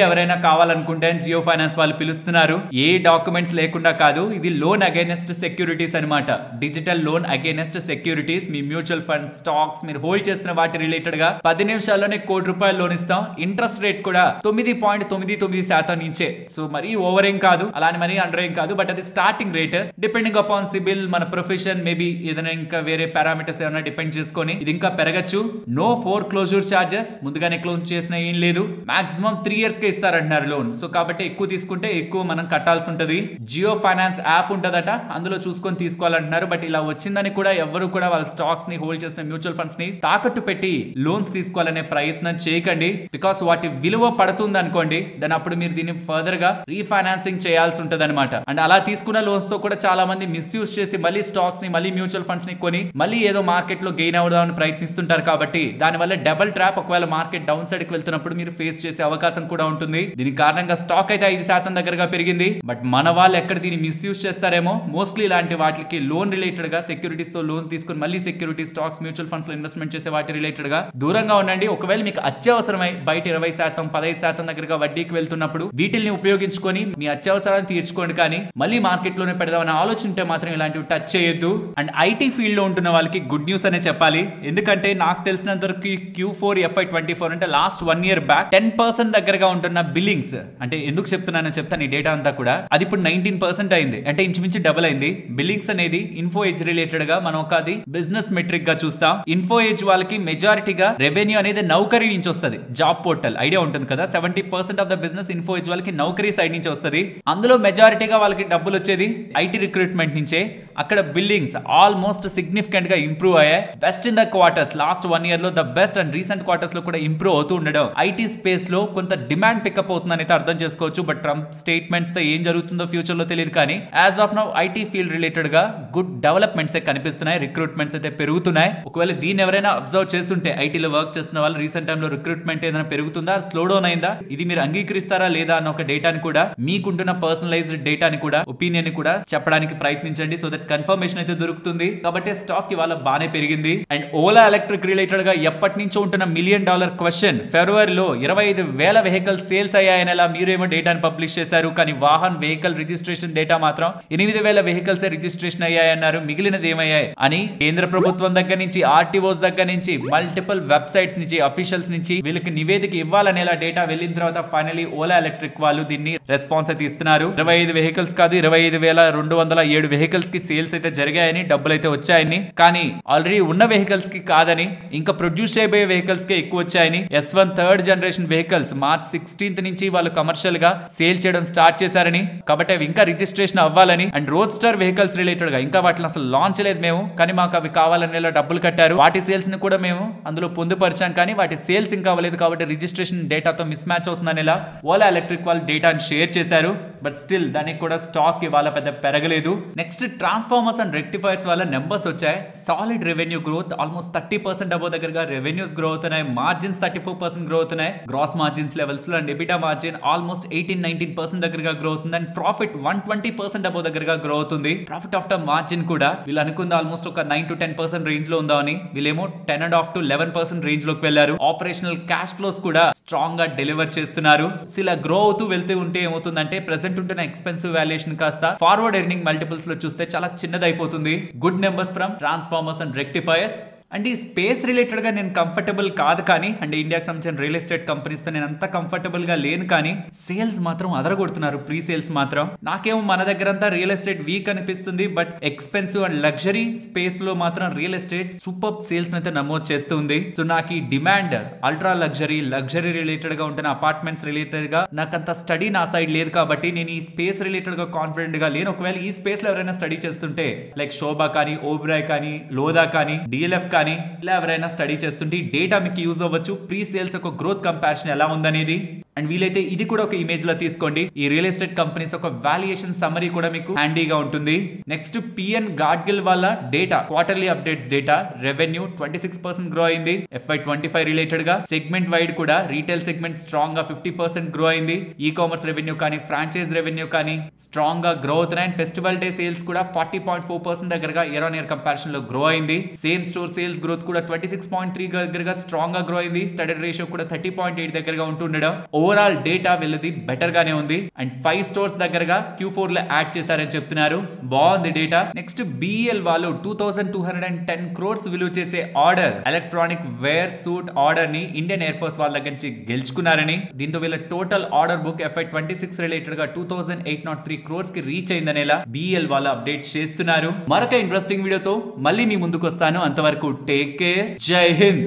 ఎవరైనా కావాలనుకుంటే జియో ఫైనాన్స్ వాళ్ళు పిలుస్తున్నారు. ఏ డాక్యుమెంట్స్ లేకుండా కాదు, ఇది లోన్ అగైనెస్ట్ సెక్యూరిటీస్ అనమాట. Digital loan against securities. మీ మ్యూచువల్ ఫండ్, స్టాక్స్ మీరు హోల్డ్ చేసిన వాటి రిలేటెడ్ గా 10 నిమిషాల్లోనే ₹1 కోటి లోన్ ఇస్తాం. ఇంట్రెస్ట్ రేట్ కూడా 9.99% నుంచే. సో మరీ ఓవర్ ఏం కాదు, అలానే మరీ అండర్ ఏం కాదు, బట్ అది starting rate. Depending upon CIBIL, మన ప్రొఫెషన్, మేబీ ఏదైనా ఇంకా వేరే పారామీటర్స్ ఏమైనా డిపెండ్ చేసుకొని ఇది ఇంకా పెరగచ్చు. నో ఫోర్ క్లోజర్ చార్జెస్, ముందుగానే క్లోజ్ చేసిన ఏం లేదు. మాక్సిమం 3 years కే ఇస్తారంటున్నారు లోన్. సో కాబట్టి ఎక్కువ తీసుకుంటే ఎక్కువ మనం కట్టాల్సి ఉంటది. జియో ఫైనాన్స్ యాప్ ఉంటదట, అందులో చూసుకొని తీసుకోవాలంటున్నారు. బట్ ఇలా వచ్చిందని కూడా ఎవరు కూడా వాళ్ళ స్టాక్స్ ని హోల్డ్ చేసిన మ్యూచువల్ ఫండ్స్ ని తాకట్టు పెట్టి లోన్స్ తీసుకోవాలనే ప్రయత్నం చేయకండి. బికాస్ వాటి విలువ పడుతుంది అనుకోండి, దాని అప్పుడు మీరు దీన్ని ఫర్దర్ గా రీఫైనాన్సింగ్ చేయాల్సి ఉంటది అనమాట. అండ్ అలా తీసుకున్న లోన్స్ తో కూడా చాలా మంది మిస్యూజ్ చేసి మళ్ళీ స్టాక్స్ ని, మళ్ళీ మ్యూచువల్ ఫండ్స్ ని కొని మళ్ళీ ఏదో మార్కెట్ లో గెయిన్ అవుదామని ప్రయత్నిస్తుంటారు. కాబట్టి దానివల్ల డబుల్ ట్రాప్, ఒకవేళ మార్కెట్ డౌన్ సైడ్ కి వెళ్తున్నప్పుడు మీరు ఫేస్ చేసే అవకాశం కూడా ఉంటుంది. దీని కారణంగా స్టాక్ అయితే 5% దగ్గరగా పెరిగింది. బట్ మన వాళ్ళు ఎక్కడ దీన్ని మిస్యూజ్ చేస్తారేమో. మోస్ట్లీ ఇలాంటి వాటికి లోన్ రిలేటెడ్ గా సెక్యూరిటీస్ తో లోన్ తీసుకుని మళ్ళీ సెక్యూరిటీ, స్టాక్స్, మ్యూచువల్ ఫండ్స్ లో ఇన్వెస్ట్మెంట్ చేసే వాటి రిలేటెడ్ గా దూరంగా ఉండండి. ఒకవేళ మీకు అత్యవసరమై బయట 20%, 15% దగ్గరగా వడ్డీకి వెళ్తున్నప్పుడు వీటిని ఉపయోగించుకొని మీ అత్యవసరాన్ని తీర్చుకోండి. కానీ మళ్ళీ మార్కెట్ లోనే పెడదామని ఆలోచింటే మాత్రం ఇలాంటివి టచ్ చేయొద్దు. అండ్ ఐటీ ఫీల్డ్ లో ఉంటున్న వాళ్ళకి గుడ్ న్యూస్ అనే చెప్పాలి. ఎందుకంటే నాకు తెలిసినంత వరకు Q4 FY24 అంటే లాస్ట్ 1 year బ్యాక్ 10% దగ్గరగా ఉంటున్న బిల్లింగ్స్, అంటే ఎందుకు చెప్తున్నానో చెప్తాను ఈ డేటా అంతా కూడా. అది ఇప్పుడు 19% అయింది, అంటే ఇంచుమించు డబుల్ అయింది. బిల్లింగ్స్ అనేది ఇన్ఫో ఏజ్ రిలేటెడ్ గా మనం ఒక బిజినెస్ మెట్రిక్ గా చూస్తాం. ఇన్ఫో ఏజ్ వాళ్ళకి మెజారిటీగా రెవెన్యూ అనేది నౌకరీ నుంచి వస్తుంది. జాబ్ పోర్టల్ ఐడియా ఉంటుంది కదా, 70% of the business info age వాళ్ళకి నౌకరీ సైడ్ నుంచి వస్తుంది. అందులో మెజారిటీగా వాళ్ళకి డబ్బులు వచ్చేది ఐటీ రిక్రూట్మెంట్ నుంచే. అక్కడ బిల్డింగ్స్ ఆల్మోస్ట్ సిగ్నిఫికెంట్ గా ఇంప్రూవ్ అయ్యాయి. Best in the quarters, last 1 year లో the best. And recent quarters లో కూడా ఇంప్రూవ్ అవుతూ ఉండడం ఐటీ స్పేస్ లో కొంత డిమాండ్ పికప్ అవుతుందని అయితే అర్థం చేసుకోవచ్చు. బట్ ట్రంప్ స్టేట్మెంట్స్ తో ఏం జరుగుతుందో ఫ్యూచర్ లో తెలియదు. కానీ as of now IT field related గా గుడ్ డెవలప్మెంట్స్ కనిపిస్తున్నాయి. రిక్రూట్మెంట్స్ అయితే పెరుగుతున్నాయి. ఒకవేళ దీన్ని ఎవరైనా అబ్జర్వ్ చేస్తుంటే ఐటీలో వర్క్ చేస్తున్న వాళ్ళు రీసెంట్ టైమ్ లో రిక్రూట్మెంట్ ఏదైనా పెరుగుతుందా, స్లో డౌన్ అయిందా, ఇది మీరు అంగీకరిస్తారా లేదా అన్న ఒక డేటాని కూడా, మీకుంటున్న పర్సనలైజ్డ్ డేటాని కూడా, ఒపీనియన్ ని కూడా చెప్పడానికి ప్రయత్నించండి. సో దట్ కన్ఫర్మేషన్ అయితే దొరుకుతుంది. కాబట్టి స్టాక్ ఇవాళ బాగానే పెరిగింది. అండ్ ఓలా ఎలక్ట్రిక్ రిలేటెడ్ గా ఎప్పటి నుంచో ఉంటున్న $1 million క్వశ్చన్, ఫిబ్రవరిలో 25,000 వెహికల్స్ సేల్స్ అయ్యాయని మీరేమో డేటాను పబ్లిష్ చేశారు. కానీ వాహన్ వెహికల్ రిజిస్ట్రేషన్ డేటా మాత్రం 8,000 వెహికల్స్ రిజిస్ట్రేషన్ అయ్యాయన్నారు. మిగిలినది ఏమయ్యాయి అని కేంద్ర ప్రభుత్వం దగ్గర నుంచి, ఆర్టీఓస్ దగ్గర నుంచి, మల్టిపుల్ వెబ్సైట్స్ నుంచి, అఫీషియల్స్ నుంచి వీళ్ళకి నివేదిక ఇవ్వాలనేలా డేటా వెళ్ళిన తర్వాత ఫైనలీ ఓలా ఎలక్ట్రిక్ వాళ్ళు దీన్ని రెస్పాన్స్ అయితే ఇస్తున్నారు. 25 వెహికల్స్ కాదు, 25,207 వెహికల్స్ కి సేల్స్ అయితే జరిగాయని, డబ్బులు అయితే వచ్చాయని. కానీ ఆల్రెడీ ఉన్న వెహికల్స్ కి కాదని, ఇంకా ప్రొడ్యూస్ చేయబోయే వెహికల్స్ కే ఎక్కువ వచ్చాయని. S1 third generation vehicles March 16th నుంచి వాళ్ళు కమర్షియల్ గా సేల్ చేయడం స్టార్ట్ చేశారని, కాబట్టి అవి ఇంకా రిజిస్ట్రేషన్ అవ్వాలని. And road star vehicles related గా ఇంకా వాటిని అసలు లాంచ్ లేదు మేము, కానీ మాకు అవి కావాలనేలా డబ్బులు కట్టారు. వాటి సేల్స్ ని కూడా మేము అందులో పొందుపరిచాం, కానీ వాటి సేల్స్ ఇంకా అవ్వలేదు. కాబట్టి రిజిస్ట్రేషన్ డేటాతో మిస్ మ్యాచ్ అవుతుందనేలా ఓలా ఎలక్ట్రిక్ వాళ్ళు డేటాను షేర్ చేశారు. బట్ స్టిల్ దానికి కూడా స్టాక్ ఇవాళ పెద్ద పెరగలేదు. నెక్స్ట్ ట్రాన్స్ఫార్మర్స్ అండ్ రెక్టిఫైర్స్ వాళ్ళ నెంబర్స్ వచ్చాయి. Solid revenue growth, almost 30% above దగ్గరగా రెవెన్యూస్ గ్రో అవుతున్నాయి. మార్జిన్స్ 34% గ్రో అవుతున్నాయి గ్రాస్ మార్జిన్స్ లెవెల్స్ లో. అండ్ ఎబిటా మార్జిన్ ఆల్మోస్ట్ 18-19% దగ్గరగా గ్రో అవుతుంది. అండ్ ప్రాఫిట్ 120% అబౌవ్ దగ్గరగా గ్రో అవుతుంది. ప్రాఫిట్ ఆఫ్టర్ మార్జిన్ కూడా వీళ్ళు అనుకుంది ఆల్మోస్ట్ ఒక 9 to 10% రేంజ్ లో ఉందా అని, వీళ్ళేమో 10.5 to 11% రేంజ్ లోకి వెళ్లారు. ఆపరేషనల్ క్యాష్ ఫ్లోస్ కూడా స్ట్రాంగ్ గా డెలివర్ చేస్తున్నారు. ఇలా గ్రో అవుతూ వెళ్తూ ఉంటే ఏమవుతుందంటే ప్రెసెంట్ ఉంటున్న ఎక్స్పెన్సివ్ వాల్యుయేషన్ కాస్త ఫార్వర్డ్ ఎర్నింగ్ మల్టిపుల్స్ లో చూస్తే చాలా చిన్నదైపోతుంది. Good numbers from transformers and rectifiers. And ఈ స్పేస్ రిలేటెడ్ గా నేను కంఫర్టబుల్ కాదు, కానీ అండ్ ఇండియాకి సంబంధించిన రియల్ ఎస్టేట్ కంపెనీస్ తో నేను అంత కంఫర్టబుల్ గా లేను, కానీ సేల్స్ మాత్రం అదరగొడుతున్నారు. ప్రీ సేల్స్ మాత్రం నాకేమో మన దగ్గర అంతా రియల్ ఎస్టేట్ వీక్ అనిపిస్తుంది, but expensive and luxury space లో మాత్రం రియల్ ఎస్టేట్ సూపర్ సేల్స్ అయితే నమోదు చేస్తుంది. సో నాకు ఈ డిమాండ్ అల్ట్రా లగ్జరీ రిలేటెడ్ గా ఉంటున్న అపార్ట్మెంట్స్ రిలేటెడ్ గా నాకంత స్టడీ నా సైడ్ లేదు, కాబట్టి నేను ఈ స్పేస్ రిలేటెడ్ గా కాన్ఫిడెంట్ గా లేను. ఒకవేళ ఈ స్పేస్ లో ఎవరైనా స్టడీ చేస్తుంటే లైక్ శోభా కానీ, ఓబ్రాయ్ కానీ, లోదా కానీ, డిఎల్ఎఫ్ కానీ ఇలా ఎవరైనా స్టడీ చేస్తుంటే డేటా మీకు యూజ్ అవ్వచ్చు. ప్రీ సేల్స్ ఒక గ్రోత్ కంపారిజన్ ఎలా ఉందనేది. అండ్ వీలైతే ఇది కూడా ఒక ఇమేజ్ లో తీసుకోండి. ఈ రియల్ ఎస్టేట్ కంపెనీస్ ఒక వాల్యుయేషన్ సమ్మరీ కూడా మీకు హ్యాండీగా ఉంటుంది. నెక్స్ట్ పిఎన్ గాడ్గిల్ వాళ్ళ data, quarterly updates data. Revenue 26% grow అయింది FY25 రిలేటెడ్ గా. సెగ్మెంట్ వైడ్ కూడా రీటైల్ సెగ్మెంట్ స్ట్రాంగ్ గా 50% గ్రో అయింది. ఈ కామర్స్ రెవెన్యూ కానీ, ఫ్రాంచైజ్ రెవెన్యూ కానీ స్ట్రాంగ్ గా గ్రో అవుతున్నాయి. అండ్ ఫెస్టివల్ డే సేల్స్ కూడా 40.4% దగ్గరగా ఇయర్ ఆన్ ఇయర్ కంపారిజన్ లో గ్రో అయింది. సేమ్ స్టోర్ సేల్స్ గ్రోత్ కూడా 26.3 దగ్గరగా స్ట్రాంగ్ గా గ్రో అయింది. స్టడెడ్ రేషియో కూడా 30.8 దగ్గరగా ఉంటుండడం. ఓవరాల్ డేటా వీళ్ళది బెటర్ గానే ఉంది. అండ్ 5 స్టోర్స్ దగ్గరగా Q4 లో యాడ్ చేశారని చెప్తున్నారు. బాగుంది డేటా. నెక్స్ట్ BEL వాళ్ళు 2210 crores విలువ చేసే ఆర్డర్, ఎలక్ట్రానిక్ వేర్ సూట్ ఆర్డర్ ని ఇండియన్ ఎయిర్ ఫోర్స్ వాళ్ళ దగ్గర నుంచి గెలుచుకున్నారని. దీంతో వీళ్ళ total order book FY26 related గా 2803 crores కి రీచ్ అయిందనేలా BEL వాళ్ళు అప్డేట్ చేస్తున్నారు. మరొక ఇంట్రెస్టింగ్ వీడియోతో మళ్ళీ మీ ముందుకు వస్తాను. అంతవరకు టేక్ కేర్. జై హింద్.